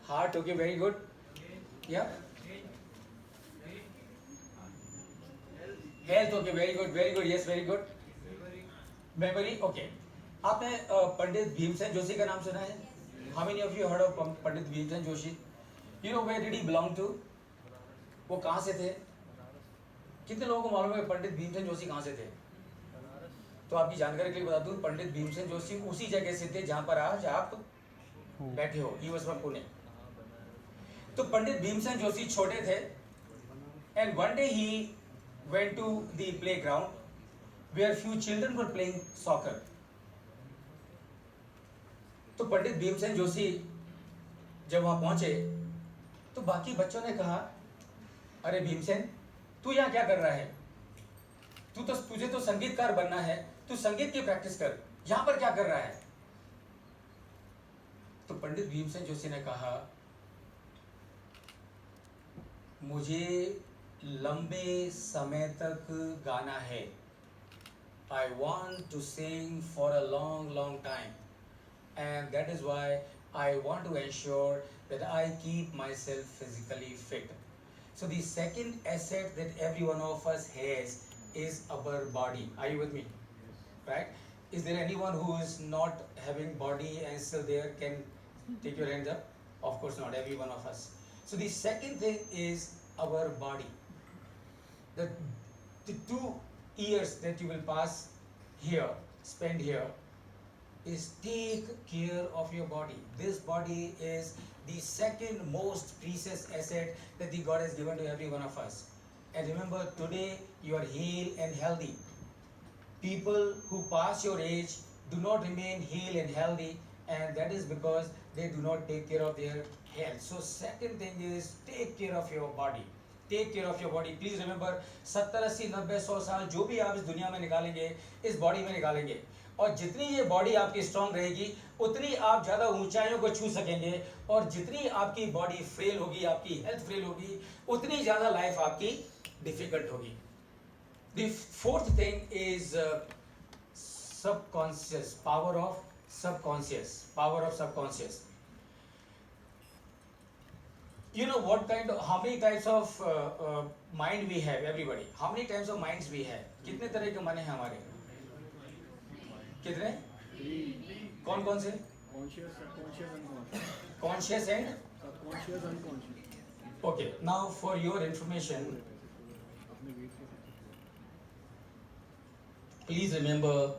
Speaker 1: Heart, okay, very good. Yeah. Health, okay, very good, yes, very good. Memory, okay. आपने पंडित भीमसेन जोशी का नाम सुना है? How many of you heard of Pandit Bhimsen Joshi? You know where did he belong to? वो कहाँ से थे? कितने लोगों को मालूम है पंडित भीमसेन जोशी कहाँ से थे? तो आपकी जानकारी के लिए बता दूं, पंडित भीमसेन जोशी उसी जगह से थे जहाँ पर आज आप बैठे हो. He was from Pune. तो पंडित भीमसेन जोशी छोटे थे, and one day he went to the playground where few children were playing soccer. तो पंडित भीमसेन जोशी जब वहां पहुंचे तो बाकी बच्चों ने कहा, अरे भीमसेन, तू यहाँ क्या कर रहा है? तुझे तो संगीतकार बनना है, तू संगीत की प्रैक्टिस कर, यहाँ पर क्या कर रहा है? तो पंडित भीमसेन जोशी ने कहा, मुझे लंबे समय तक गाना है. I want to sing for a long time, and that is why I want to ensure that I keep myself physically fit. So the second asset that every one of us has is our body. Are you with me? Right? Is there anyone who is not having body and still there? Can take your hands up? Of course not, every one of us. So the second thing is our body. The 2 years that you will pass here, spend here, is take care of your body. This body is the second most precious asset that the God has given to every one of us. And remember, today you are hale and healthy. People who pass your age do not remain hale and healthy, and that is because they do not take care of their health. So second thing is take care of your body. Take care of your body. Please remember, 70, 80, 90, 100 साल जो भी आप इस दुनिया में निकालेंगे, इस body में निकालेंगे, और जितनी ये बॉडी आपकी स्ट्रांग रहेगी, उतनी आप ज़्यादा ऊंचाइयों को छू सकेंगे, और जितनी आपकी बॉडी फ्रेल होगी, आपकी हेल्थ फ्रेल होगी, उतनी ज़्यादा लाइफ आपकी डिफिकल्ट होगी. The fourth thing is subconscious, power of subconscious. You know how many types of mind we have, everybody? How many types of minds we have? कितने तरह के मन हैं हमारे? कितने? कौन कौन से? Conscious and unconscious. Okay, now for your information, please remember,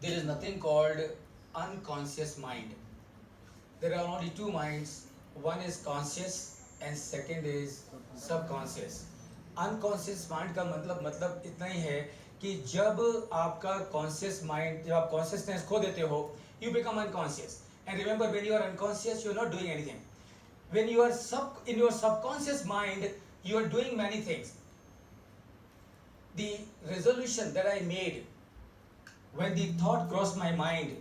Speaker 1: there is nothing called unconscious mind. There are only 2 minds. One is conscious and second is subconscious. Unconscious mind का मतलब इतना ही है कि जब आपका conscious mind, जब आप consciousness खो देते हो, you become unconscious. And remember, when you are unconscious, you are not doing anything. When you are in your subconscious mind, you are doing many things. The resolution that I made when the thought crossed my mind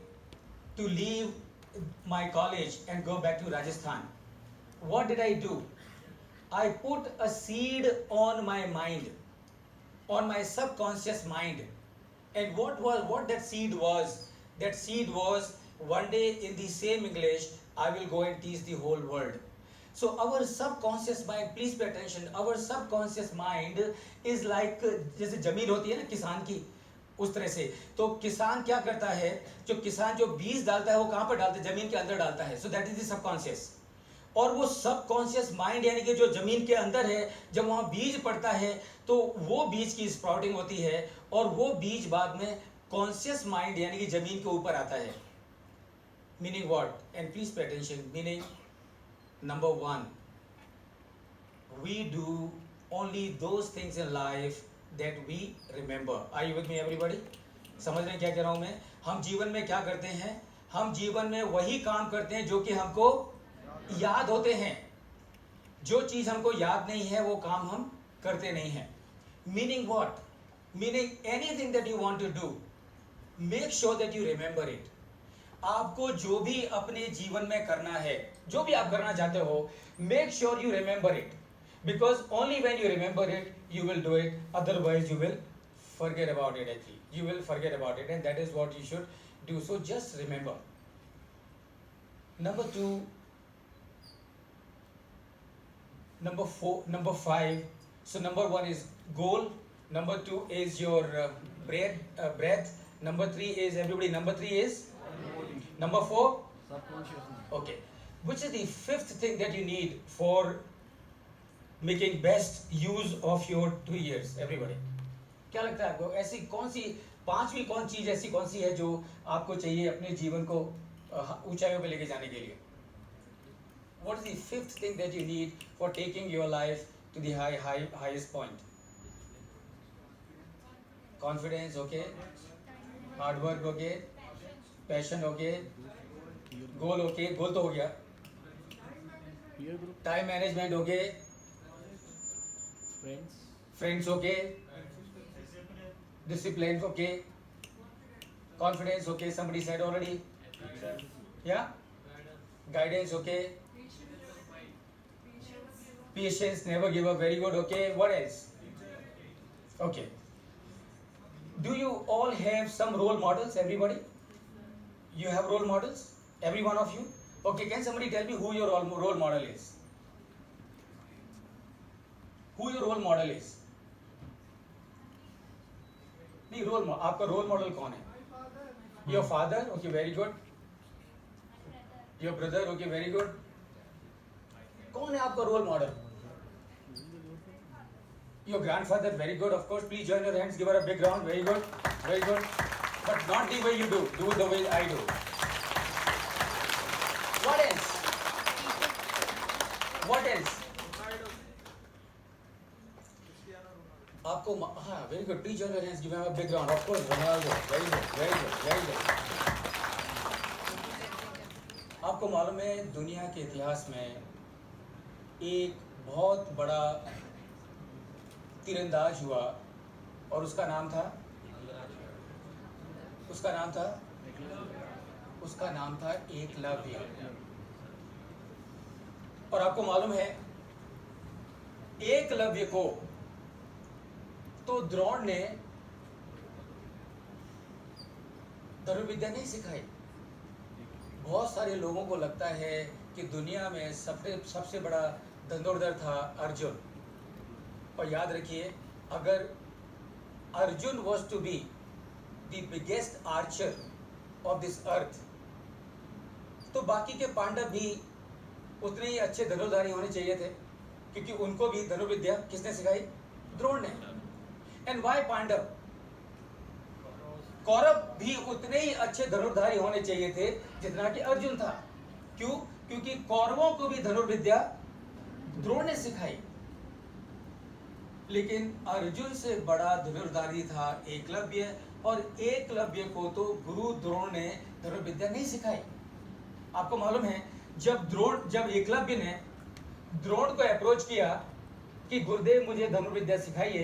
Speaker 1: to leave my college and go back to Rajasthan, what did I do? I put a seed on my mind, on my subconscious mind. And what that seed was? That seed was, one day in the same English, I will go and teach the whole world. So our subconscious mind, please pay attention, our subconscious mind is like, जैसे जमीन होती है ना किसान की, उस तरह से। तो किसान क्या करता है, जो किसान जो बीज डालता है वो कहाँ पर डालता है, जमीन के अंदर डालता है। So that is the subconscious. और वो सबकॉन्शियस माइंड यानी कि जो जमीन के अंदर है, जब वहाँ बीज पड़ता है तो वो बीज की स्प्राउटिंग होती है, और वो बीज बाद में कॉन्शियस माइंड यानी कि जमीन के ऊपर आता है। Meaning what, and please pay attention, meaning number 1, we do only those things in life that we remember. Are you with me everybody? समझ रहे हैं क्या कह रहा हूं मैं? हम जीवन में क्या करते हैं, हम जीवन में वही काम करते हैं जो कि हमको याद होते हैं। जो चीज हमको याद नहीं है वो काम हम करते नहीं हैं। Meaning what, meaning anything that you want to do, make sure that you remember it. आपको जो भी अपने जीवन में करना है, जो भी आप करना चाहते हो, make sure you remember it, because only when you remember it you will do it, otherwise you will forget about it. Actually you will forget about it, and that is what you should do. So just remember. Number 2, number 5. So number 1 is goal, number 2 is your breath, number 3 is everybody, number 3 is number 4
Speaker 3: subconsciousness.
Speaker 1: okay. Which is the 5th thing that you need for making best use of your 2 years? Everybody, क्या लगता है आपको, ऐसी कौन सी पांचवी कौन चीज ऐसी कौन सी है जो आपको चाहिए अपने जीवन को ऊंचाइयों पे लेके जाने के लिए? What is the 5th thing that you need for taking your life to the highest point? Confidence, okay. Hard work, okay. Passion, okay. Goal, okay. Goal तो हो गया.
Speaker 3: Peer group,
Speaker 1: Time management, okay. Friends, okay. Discipline, okay. Confidence, okay. Somebody said already. Yeah. Guidance, okay. Patience, never give up, very good, okay. What else? Okay. Do you all have some role models, everybody? You have role models, every one of you? Okay, can somebody tell me who your role model is? Who your role model is? नहीं, role model, आपका role model कौन है? Your father, okay very good. Your brother, okay very good. कौन है आपका role model? Your grandfather, very good. Of course, please join your hands, give a big round. Very good, very good. But not the way you do the way I do. What else? What else? आपको, हाँ, very good. Please join your hands, give a big round. Of course, Ronaldo, very good, very good, very good. आपको मालूम है दुनिया के इतिहास में एक बहुत बड़ा तीरंदाज हुआ और उसका नाम था एकलव्य. और आपको मालूम है एकलव्य को तो द्रोण ने धनुर्विद्या नहीं सिखाई. बहुत सारे लोगों को लगता है कि दुनिया में सबसे बड़ा धनुर्धर था अर्जुन. और याद रखिए, अगर Arjun was to be the biggest archer of this earth, तो बाकी के पांडव भी उतने ही अच्छे धनुर्धारी होने चाहिए थे, क्योंकि उनको भी धनुर्विद्या किसने सिखाई? द्रोण ने. And Y Pandav? कौरव भी उतने ही अच्छे धनुर्धारी होने चाहिए थे जितना कि अर्जुन था. क्यों? क्योंकि कौरवों को भी धनुर्विद्या द्रोण ने सिखाई. लेकिन अर्जुन से बड़ा धनुर्धारी था एकलव्य, और एकलव्य को तो गुरु द्रोण ने धनुर्विद्या नहीं सिखाई. आपको मालूम है, जब एकलव्य ने द्रोण को अप्रोच किया कि गुरुदेव मुझे धनुर्विद्या सिखाइए,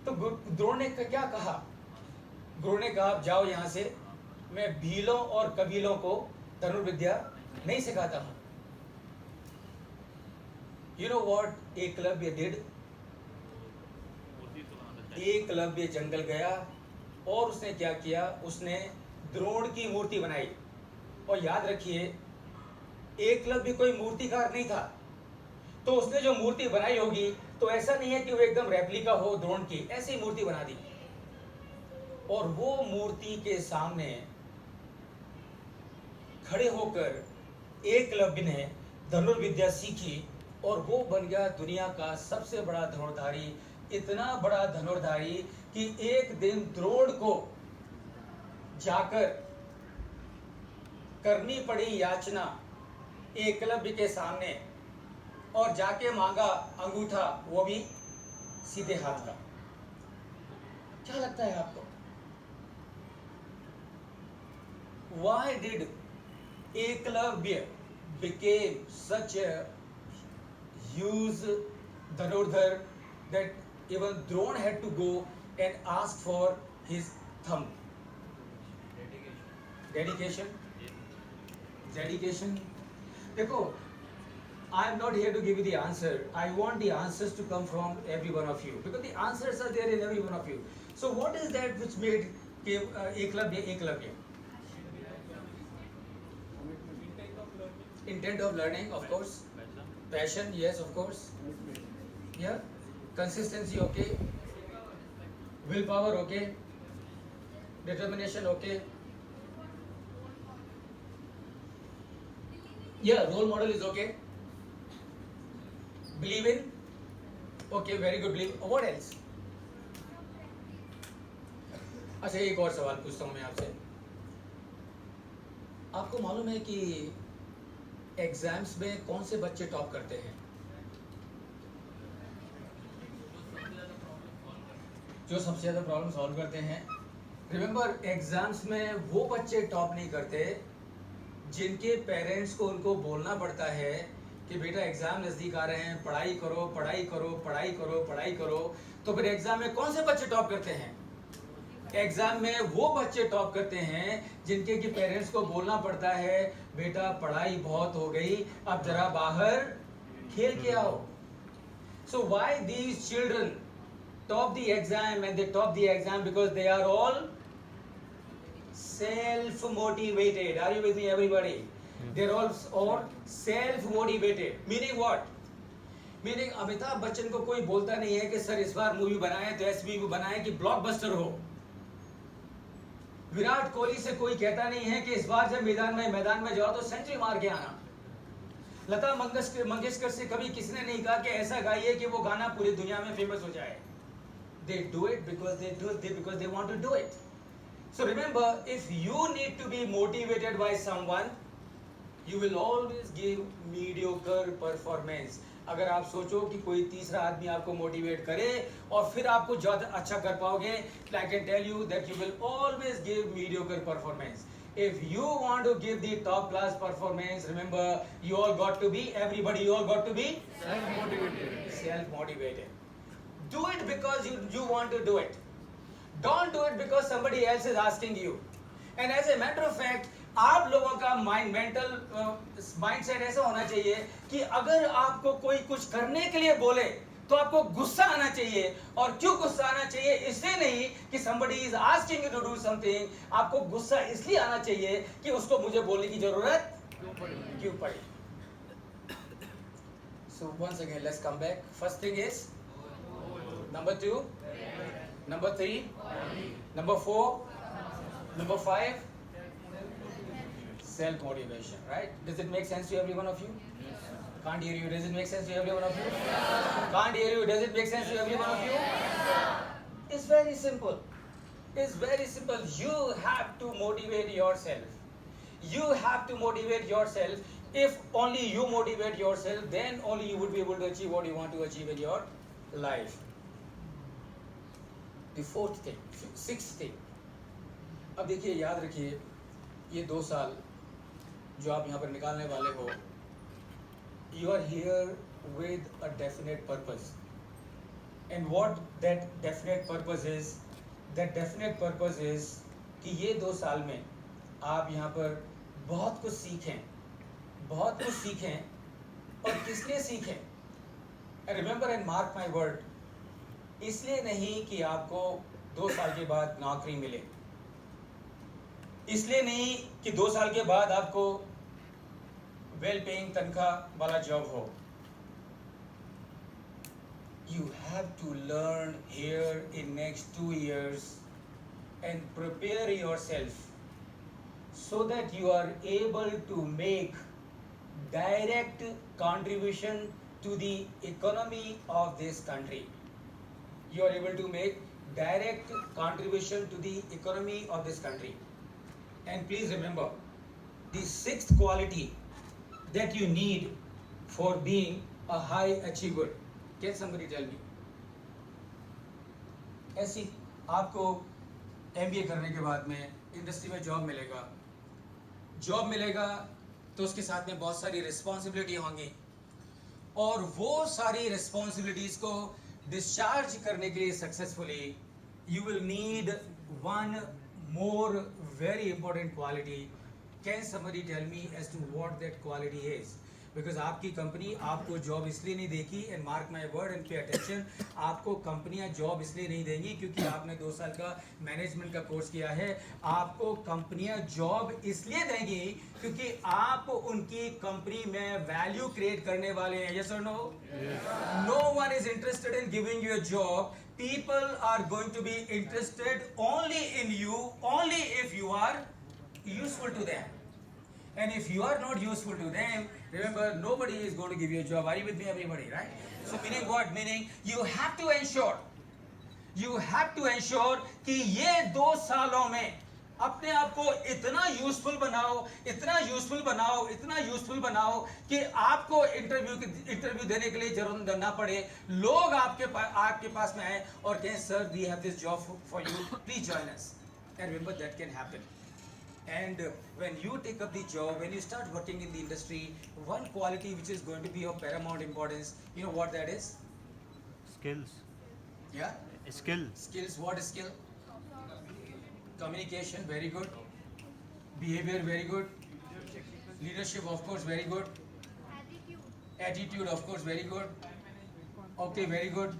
Speaker 1: तो द्रोण ने क्या कहा? गुरु ने कहा, जाओ यहां से, मैं भीलों और कबीलों को धनुर्विद्या नहीं सिखाता हूं. You know what Eklavya did? Eklavya जंगल गया और उसने क्या किया? उसने द्रोण की मूर्ति बनाई. और याद रखिए, एकलव्य कोई मूर्तिकार नहीं था, तो उसने जो मूर्ति बनाई होगी तो ऐसा नहीं है कि वो एकदम रेप्लिका हो द्रोण की, ऐसी मूर्ति बना दी। और वो मूर्ति के सामने खड़े होकर एकलव्य ने धनुर्विद्या सीखी और वो बन गया दुनिया का सबसे बड़ा धनुर्धारी। इतना बड़ा धनुर्धारी कि एक दिन द्रोण को जाकर करनी पड़ी याचना एकलव्य के सामने, और जाके मांगा अंगूठा, वो भी सीधे हाथ का। क्या लगता है आपको? Why did Eklavya became such a huge Dhanurdhar that even Drona had to go and ask for his thumb? Dedication. देखो, I am not here to give you the answer. I want the answers to come from every one of you, because the answers are there in every one of you. So what is that which made Eklavya? Intent of learning, of course. Passion, yes, of course. Yeah. Consistency, okay. Willpower, okay. Determination, okay. Yeah, role model is okay. Believe in, okay, very good. Believe. What else? अच्छा, एक और सवाल पूछता हूँ मैं आपसे। आपको मालूम है कि एग्जाम्स में कौन से बच्चे टॉप करते हैं? जो सबसे ज्यादा प्रॉब्लम सॉल्व करते हैं। रिमेंबर, एग्जाम्स में वो बच्चे टॉप नहीं करते जिनके पेरेंट्स को उनको बोलना पड़ता है कि बेटा एग्जाम नजदीक आ रहे हैं, पढ़ाई करो पढ़ाई करो पढ़ाई करो पढ़ाई करो। तो फिर एग्जाम में कौन से बच्चे टॉप करते हैं? एग्जाम में वो बच्चे टॉप करते हैं जिनके कि पेरेंट्स को बोलना पड़ता है बेटा पढ़ाई बहुत हो गई, अब जरा बाहर खेल के आओ। So why these children top the exam? And they top the exam because they are all self motivated. Are you with me, everybody? They're all self motivated. Meaning what? Meaning Amitabh Bachchan को कोई बोलता नहीं है कि सर इस बार movie बनाए तो ऐसी मूवी बनाए कि ब्लॉकबस्टर हो। विराट कोहली से कोई कहता नहीं है कि इस बार जब मैदान में जाओ तो सेंचुरी मार के आना। लता मंगेशकर से कभी किसी ने नहीं कहा कि ऐसा गाइए कि वो गाना पूरी दुनिया में फेमस हो जाए। They do it because they want to do it. So remember, if you need to be motivated by someone, you will always give mediocre performance. अगर आप सोचो कि कोई तीसरा आदमी आपको मोटिवेट करे और फिर आपको ज्यादा अच्छा कर पाओगे, I can tell you that you will always give mediocre performance. If you want to give the top class performance, remember, you all got to be self-motivated. Do it because you want to do it. Don't do it because somebody else is asking you. And as a matter of fact, आप लोगों का mindset ऐसा होना चाहिए कि अगर आपको कोई कुछ करने के लिए बोले तो आपको गुस्सा आना चाहिए। और क्यों गुस्सा आना चाहिए? इसलिए नहीं कि somebody is asking you to do something, आपको गुस्सा इसलिए आना चाहिए कि उसको मुझे बोलने की जरूरत क्यों पड़ी। So once again, let's come back. First thing is number 2, number 3, number 4, number 5, self-motivation, right? Does it make sense to every one of you? Can't hear you. Does it make sense to every one of you? Can't hear you. Does it make sense to every one of you? It's very simple. It's very simple. You have to motivate yourself. You have to motivate yourself. If only you motivate yourself, then only you would be able to achieve what you want to achieve in your life. The fourth thing, sixth thing. अब देखिए, याद रखिए, ये 2 साल जो आप यहाँ पर निकालने वाले हो, you are here with a definite purpose. And what that definite purpose is? That definite purpose is कि ये 2 साल में आप यहाँ पर बहुत कुछ सीखें, और किस लिए सीखें? And remember and mark my word, इसलिए नहीं कि आपको 2 साल के बाद नौकरी मिले, इसलिए नहीं कि 2 साल के बाद आपको वेल पेइंग तनख्वाह वाला जॉब हो. You have to learn here in next 2 years and prepare yourself so that you are able to make direct contribution to the economy of this country. You are able to make direct contribution to the economy of this country. And please remember, the sixth quality that you need for being a high achiever. Can somebody tell me? ऐसी आपको MBA करने के बाद में industry में job मिलेगा तो उसके साथ में बहुत सारी रिस्पॉन्सिबिलिटी होंगी और वो सारी रिस्पॉन्सिबिलिटीज को डिस्चार्ज करने के लिए successfully you will need one more very important quality. Can somebody tell me as to what that quality is? Because आपकी कंपनी आपको जॉब इसलिए नहीं देगी, and mark my word and pay attention, आपको कंपनियां जॉब इसलिए नहीं देंगी क्योंकि आपने 2 साल का मैनेजमेंट का कोर्स किया है. आपको कंपनियां जॉब इसलिए देंगी क्योंकि आप उनकी कंपनी में वैल्यू क्रिएट करने वाले हैं. यस और no? No one is interested in giving you a job. People are going to be interested only in you, only if you are useful to them. And if you are not useful to them, remember, nobody is going to give you a job. Are you with me, everybody, right? So meaning what? Meaning you have to ensure कि ये 2 सालों में अपने आप को इतना useful बनाओ कि आपको इंटरव्यू देने के लिए जरूरत न पड़े. लोग आपके पास में आए और कहें, sir, we have this job for you, please join us. And remember that can happen. And when you take up the job, when you start working in the industry, one quality which is going to be of paramount importance, you know what that is?
Speaker 2: Skills.
Speaker 1: Yeah?
Speaker 2: Skills.
Speaker 1: Skills. What is skill? Communication, very good. Behavior, very good. Leadership, of course, very good. Attitude, of course, very good. Okay, very good.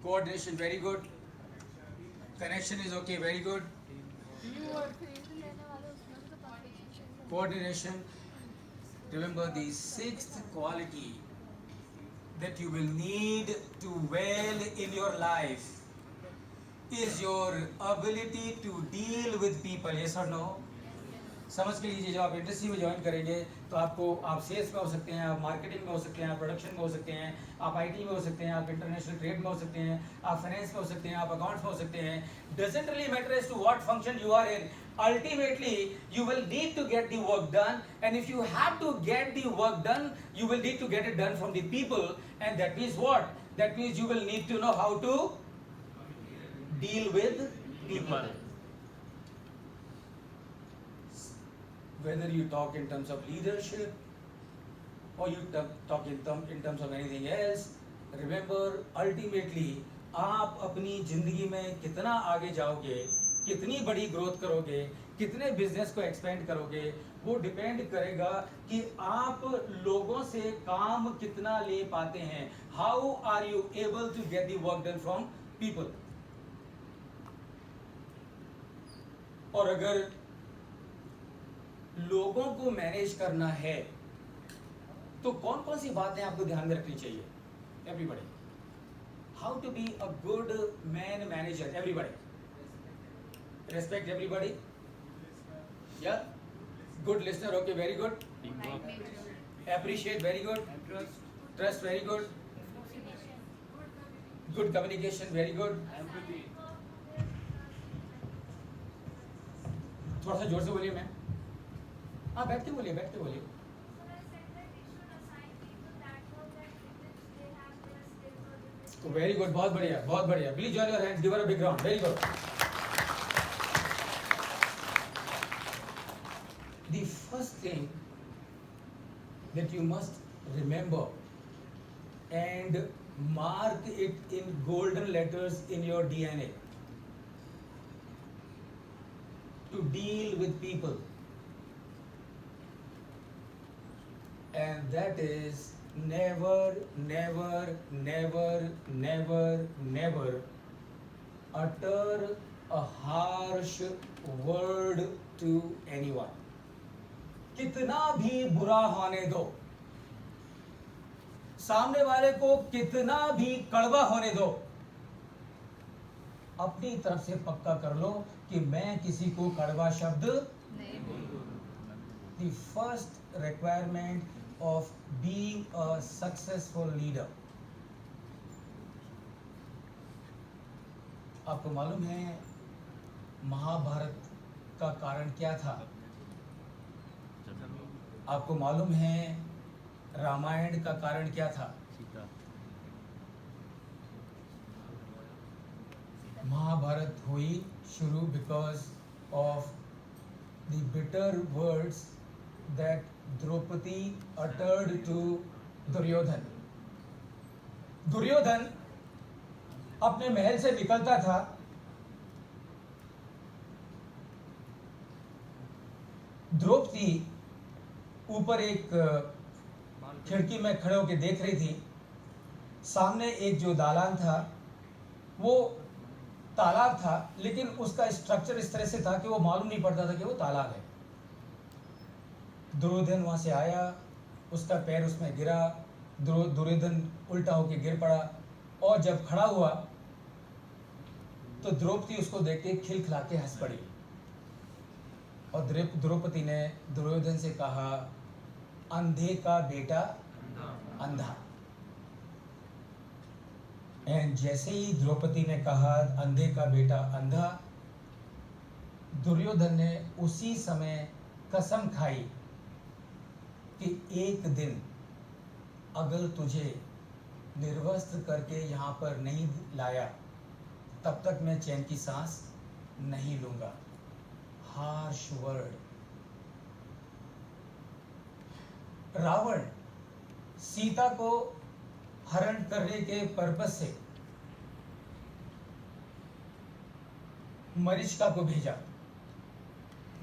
Speaker 1: Coordination, very good. Connection is okay, very good. Coordination. Remember, the 6th quality that you will need to well in your life is your ability to deal with people. Yes or no? समझ के लीजिए, जब आप industry में join करेंगे तो आप sales में हो सकते हैं, आप मार्केटिंग में हो सकते हैं, आप प्रोडक्शन में हो सकते हैं, आप आईटी में हो सकते हैं, आप इंटरनेशनल ट्रेड में हो सकते हैं, आप फाइनेंस में हो सकते हैं, आप अकाउंट्स में हो सकते हैं. Doesn't really matter as to what function you are in. Ultimately, you will need to get the work done, and if you have to get the work done, you will need to get it done from the people, and that means what? That means you will need to know how to deal with people. Whether you talk in terms of leadership or you talk in terms of anything else, remember, ultimately आप अपनी जिंदगी में कितना आगे जाओगे, कितनी बड़ी growth करोगे, कितने बिजनेस को एक्सपेंड करोगे, वो डिपेंड करेगा कि आप लोगों से काम कितना ले पाते हैं. How are you able to get the work done from people. और अगर लोगों को मैनेज करना है तो कौन कौन सी बातें आपको ध्यान में रखनी चाहिए? Everybody, how to be a good man manager. Everybody, respect everybody. Yeah, good listener, okay, very good. Appreciate, very good. Trust, very good. Good communication, very good. थोड़ा सा जोर से बोलिए मैम. हाँ, बैठ के बोलिए. वेरी गुड, बहुत बढ़िया. Please join your hands, give her a big round. Very good. The first thing that you must remember and mark it in golden letters in your DNA, to deal with people, and that is never utter a harsh word to anyone. कितना भी बुरा होने दो, सामने वाले को कितना भी कड़वा होने दो, अपनी तरफ से पक्का कर लो कि मैं किसी को कड़वा शब्द
Speaker 4: नहीं बोलूंगा।
Speaker 1: The first requirement of being a successful leader. आपको मालूम है महाभारत का कारण क्या था? आपको मालूम है रामायण का कारण क्या था?
Speaker 2: सीता
Speaker 1: महाभारत हुई शुरू because of the bitter words that Draupadi uttered to Duryodhan. Duryodhan अपने महल से निकलता था, द्रौपदी ऊपर एक खिड़की में खड़े होकर देख रही थी. सामने एक जो दालान था वो तालाब था, लेकिन उसका स्ट्रक्चर इस तरह से था कि वो मालूम नहीं पड़ता था कि वो तालाब है. दुर्योधन वहां से आया, उसका पैर उसमें गिरा, दुर्योधन उल्टा होकर गिर पड़ा और जब खड़ा हुआ तो द्रौपदी उसको देख के खिलखिला के हंस पड़ी और द्रौपदी ने दुर्योधन से कहा, अंधे का बेटा अंधा. एंड जैसे ही द्रौपदी ने कहा अंधे का बेटा अंधा, दुर्योधन ने उसी समय कसम खाई कि एक दिन अगर तुझे निर्वस्त्र करके यहाँ पर नहीं लाया तब तक मैं चैन की सांस नहीं लूंगा. Harsh word. रावण सीता को हरण करने के पर्पस से मरीचिका को भेजा.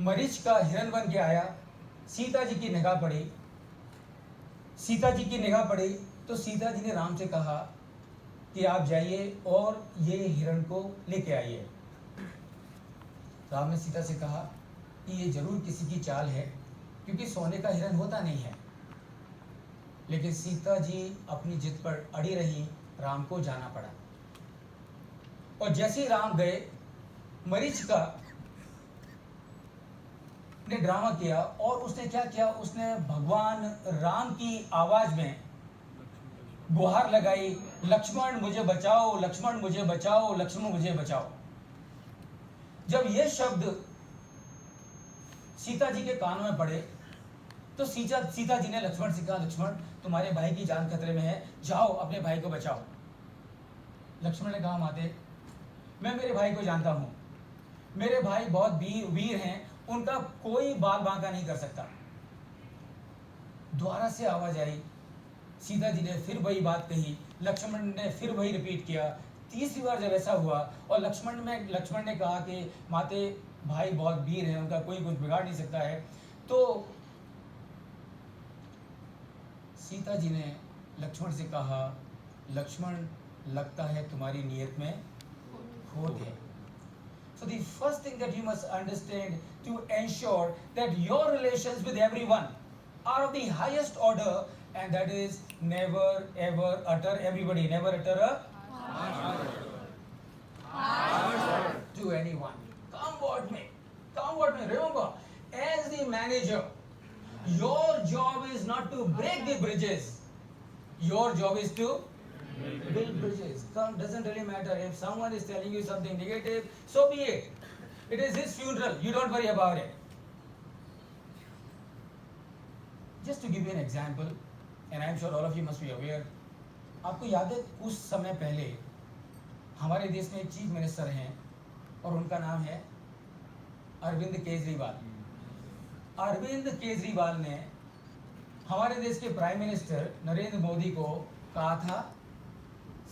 Speaker 1: मरीचिका हिरण बन के आया, सीता जी की निगाह पड़ी. सीता जी की निगाह पड़ी तो सीता जी ने राम से कहा कि आप जाइए और ये हिरण को लेके आइए. राम ने सीता से कहा कि ये जरूर किसी की चाल है क्योंकि सोने का हिरण होता नहीं है. लेकिन सीता जी अपनी जिद पर अड़ी रही, राम को जाना पड़ा. और जैसे ही राम गए, मरीचिका ने ड्रामा किया और उसने क्या किया, उसने भगवान राम की आवाज में गुहार लगाई, लक्ष्मण मुझे बचाओ, लक्ष्मण मुझे बचाओ, लक्ष्मण मुझे बचाओ. जब ये शब्द सीता जी के कानों में पड़े तो सीता जी ने लक्ष्मण से कहा, लक्ष्मण तुम्हारे भाई की जान खतरे में है, जाओ अपने भाई को बचाओ. लक्ष्मण ने कहा, माते मैं मेरे भाई को जानता हूं, मेरे भाई बहुत वीर हैं, उनका कोई बाल बांका नहीं कर सकता. दोबारा से आवाज आई, सीता जी ने फिर वही बात कही, लक्ष्मण ने फिर वही रिपीट किया. तीसरी बार जब ऐसा हुआ और लक्ष्मण ने कहा कि माते भाई बहुत वीर हैं, उनका कोई कुछ बिगाड़ नहीं सकता है, तो सीता जी ने लक्ष्मण से कहा, लक्ष्मण लगता है तुम्हारी नियत में खोट है. So the first thing that you must understand to ensure that your relations with everyone are of the highest order, and that is never ever utter everybody, never utter a harsh word to anyone. Come what may. Remember, as the manager, your job is not to break the bridges. Your job is to build bridges. Doesn't really matter if someone is telling you something negative, so be it. It is his funeral. You don't worry about it. Just to give you an example, and I'm sure all of you must be aware. आपको याद है कुछ समय पहले हमारे देश में एक चीफ मिनिस्टर हैं और उनका नाम है अरविंद केजरीवाल. अरविंद केजरीवाल ने हमारे देश के प्राइम मिनिस्टर नरेंद्र मोदी को कहा था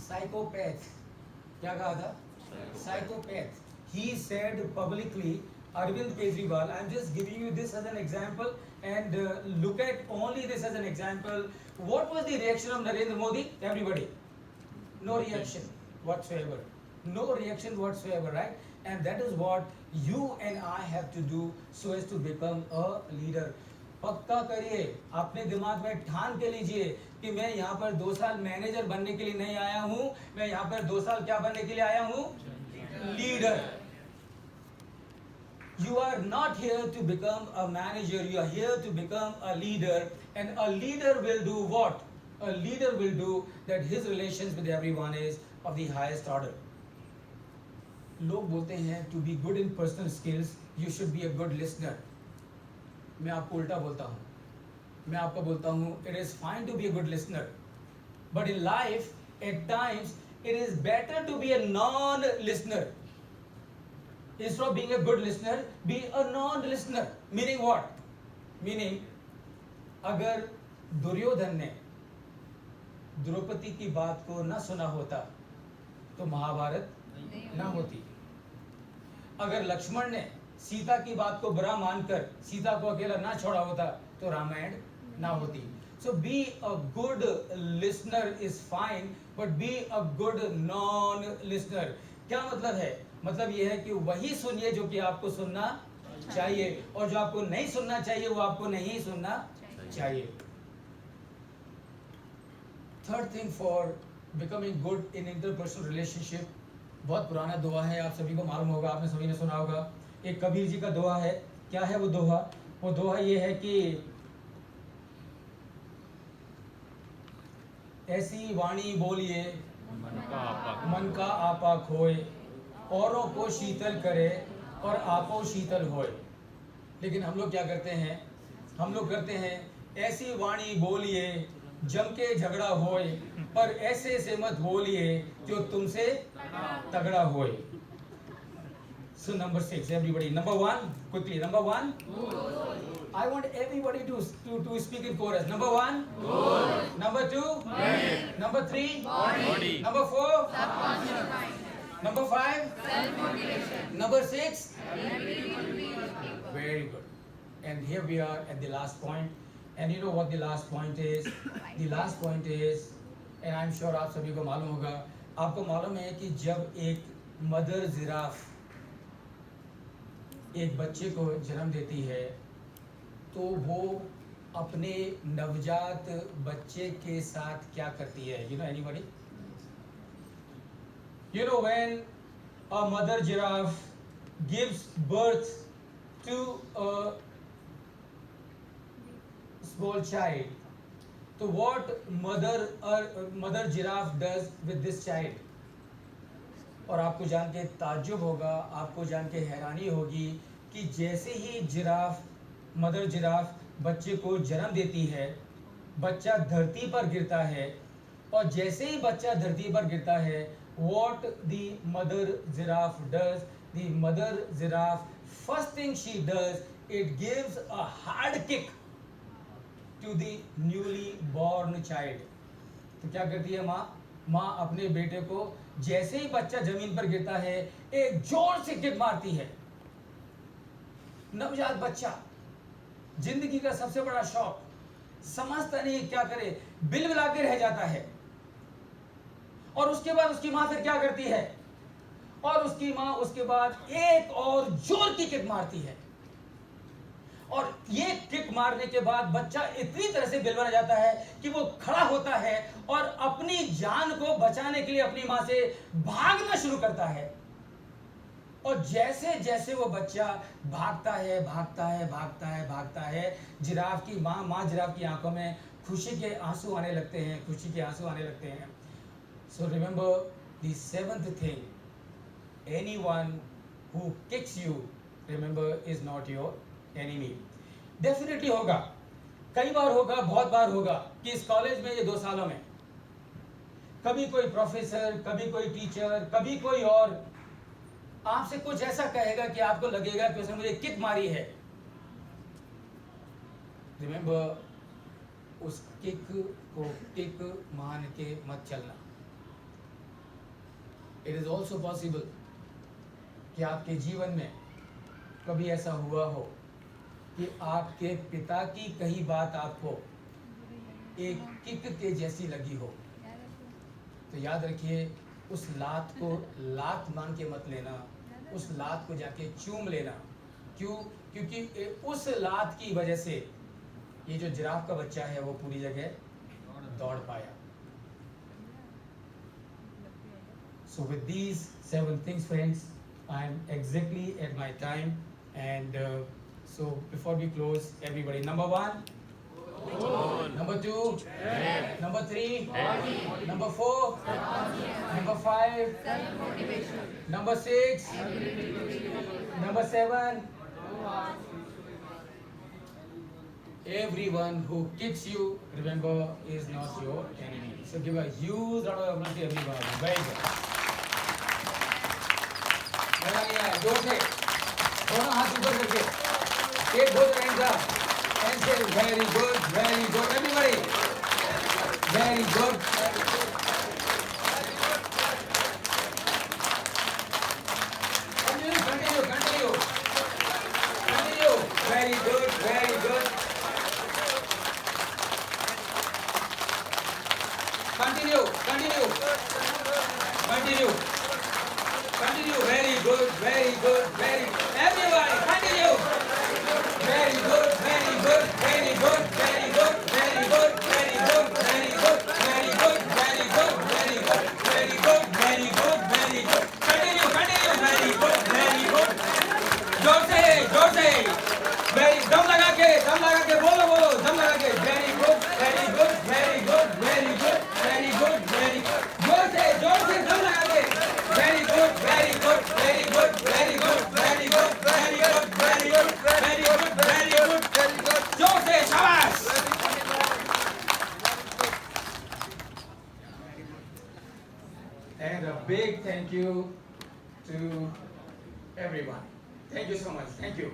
Speaker 1: साइकोपैथ. क्या कहा था? Psychopath. He said publicly, Arvind Kejriwal, I'm just giving you this as an example, and look at only this as an example. What was the reaction of Narendra Modi? Everybody, no reaction whatsoever. No reaction whatsoever, right? And that is what you and I have to do so as to become a leader. पक्का करिए, अपने दिमाग में ठान के लीजिए कि मैं यहाँ पर 2 साल मैनेजर बनने के लिए नहीं आया हूँ, मैं यहाँ पर 2 साल क्या बनने के लिए आया हूँ? Leader. You are not here to become a manager, you are here to become a leader, and a leader will do what? A leader will do that his relations with everyone is of the highest order. लोग बोलते हैं to be good in personal skills, you should be a good listener. मैं आपको उल्टा बोलता हूँ, मैं आपको बोलता हूँ it is fine to be a good listener, but in life at times it is better to be a non-listener. Instead of being a good listener, be a non-listener. Meaning what? Meaning, अगर दुर्योधन ने द्रौपदी की बात को न सुना होता तो महाभारत न होती। अगर लक्ष्मण ने सीता की बात को बुरा मानकर सीता को अकेला ना छोड़ा होता तो रामायण ना होती। So be a good listener is fine, but be a good non-listener. क्या मतलब है? मतलब यह है कि वही सुनिए जो कि आपको सुनना चाहिए, और जो आपको नहीं सुनना चाहिए वो आपको नहीं सुनना चाहिए। Third thing for becoming good in interpersonal relationship, बहुत पुराना दोहा है, आप सभी को मालूम होगा, आपने सभी ने सुना होगा। एक कबीर जी का दोहा है। क्या है वो दोहा? वो दोहा ये है कि ऐसी वाणी बोलिए मन का आपा खोए, औरों को शीतल करे और आपो शीतल होए। लेकिन हम लोग क्या करते हैं? हम लोग करते हैं ऐसी वाणी बोलिए जम के झगड़ा होए, पर ऐसे से मत बोलिए जो तुमसे तगड़ा होए। So number 6, everybody. Number 1, quickly. Number 1, I want everybody to speak in chorus. Number 1, good. Number 2, good. Number 3, body. Number 4, subconscious mind. Number 5, self-motivation. Number 6, very good. And here we are at the last point. And you know what the last point is? The last point is, and I'm sure आप सभी को मालूम होगा, आपको मालूम है कि जब एक मदर जिराफ एक बच्चे को जन्म देती है तो वो अपने नवजात बच्चे के साथ क्या करती है? You know anybody? You know when a mother giraffe gives birth to a small child, so what mother giraffe does with this child? और आपको जान के ताज्जुब होगा, आपको जान के हैरानी होगी कि जैसे ही मदर जिराफ बच्चे को जन्म देती है, बच्चा धरती पर गिरता है, और जैसे ही बच्चा धरती पर गिरता है, what the mother giraffe does? The mother giraffe, first thing she does, it gives a hard kick to the newly born child. तो क्या करती है माँ अपने बेटे को जैसे ही बच्चा जमीन पर गिरता है एक जोर से किक मारती है। नवजात बच्चा, जिंदगी का सबसे बड़ा शौक, समझता नहीं क्या करे, बिलबिला के रह जाता है। और उसके बाद उसकी माँ फिर क्या करती है? और उसकी माँ उसके बाद एक और जोर की किक मारती है, और ये किक मारने के बाद बच्चा इतनी तरह से बिलबला जाता है कि वो खड़ा होता है और अपनी जान को बचाने के लिए अपनी मां से भागना शुरू करता है। और जैसे जैसे वो बच्चा भागता है, जिराफ की माँ जिराफ की आंखों में खुशी के आंसू आने लगते हैं। So remember the seventh thing, anyone who kicks you, remember, is not your enemy. Definitely होगा, कई बार होगा, बहुत बार होगा कि इस कॉलेज में ये 2 सालों में कभी कोई प्रोफेसर, कभी कोई टीचर, कभी कोई और आपसे कुछ ऐसा कहेगा कि आपको लगेगा कि उसने मुझे किक मारी है। रिमेंबर, उस किक को किक मान के मत चलना। इट इज ऑल्सो पॉसिबल कि आपके जीवन में कभी ऐसा हुआ हो कि आपके पिता की कही बात आपको एक किक के जैसी लगी हो, तो याद रखिए उस लात को लात मान के मत लेना, उस लात को जाके चूम लेना। क्यों? क्योंकि उस लात की वजह से ये जो जिराफ का बच्चा है वो पूरी जगह दौड़ पाया. So with these 7 things, friends, I am exactly at my time, and so before we close, everybody, number 1, number 2, number 3, number 4, number 5, number 6, number 7. Everyone who kicks you, remember, is not your enemy. So give a huge round of applause to everyone. Very good. मजा नहीं आया, जोर से दोनों हाथ ऊपर करके take both hands up and say very good, everybody, very good. Continue, very good. Continue, very good, everybody, continue. Very good. Continue, very good. जोर से, very दम लगा के बोलो, दम लगा के. Very good. जोर से दम लगा के. Very good. जोर से, शाबाश. And a big thank you to everyone. Thank you so much. Thank you.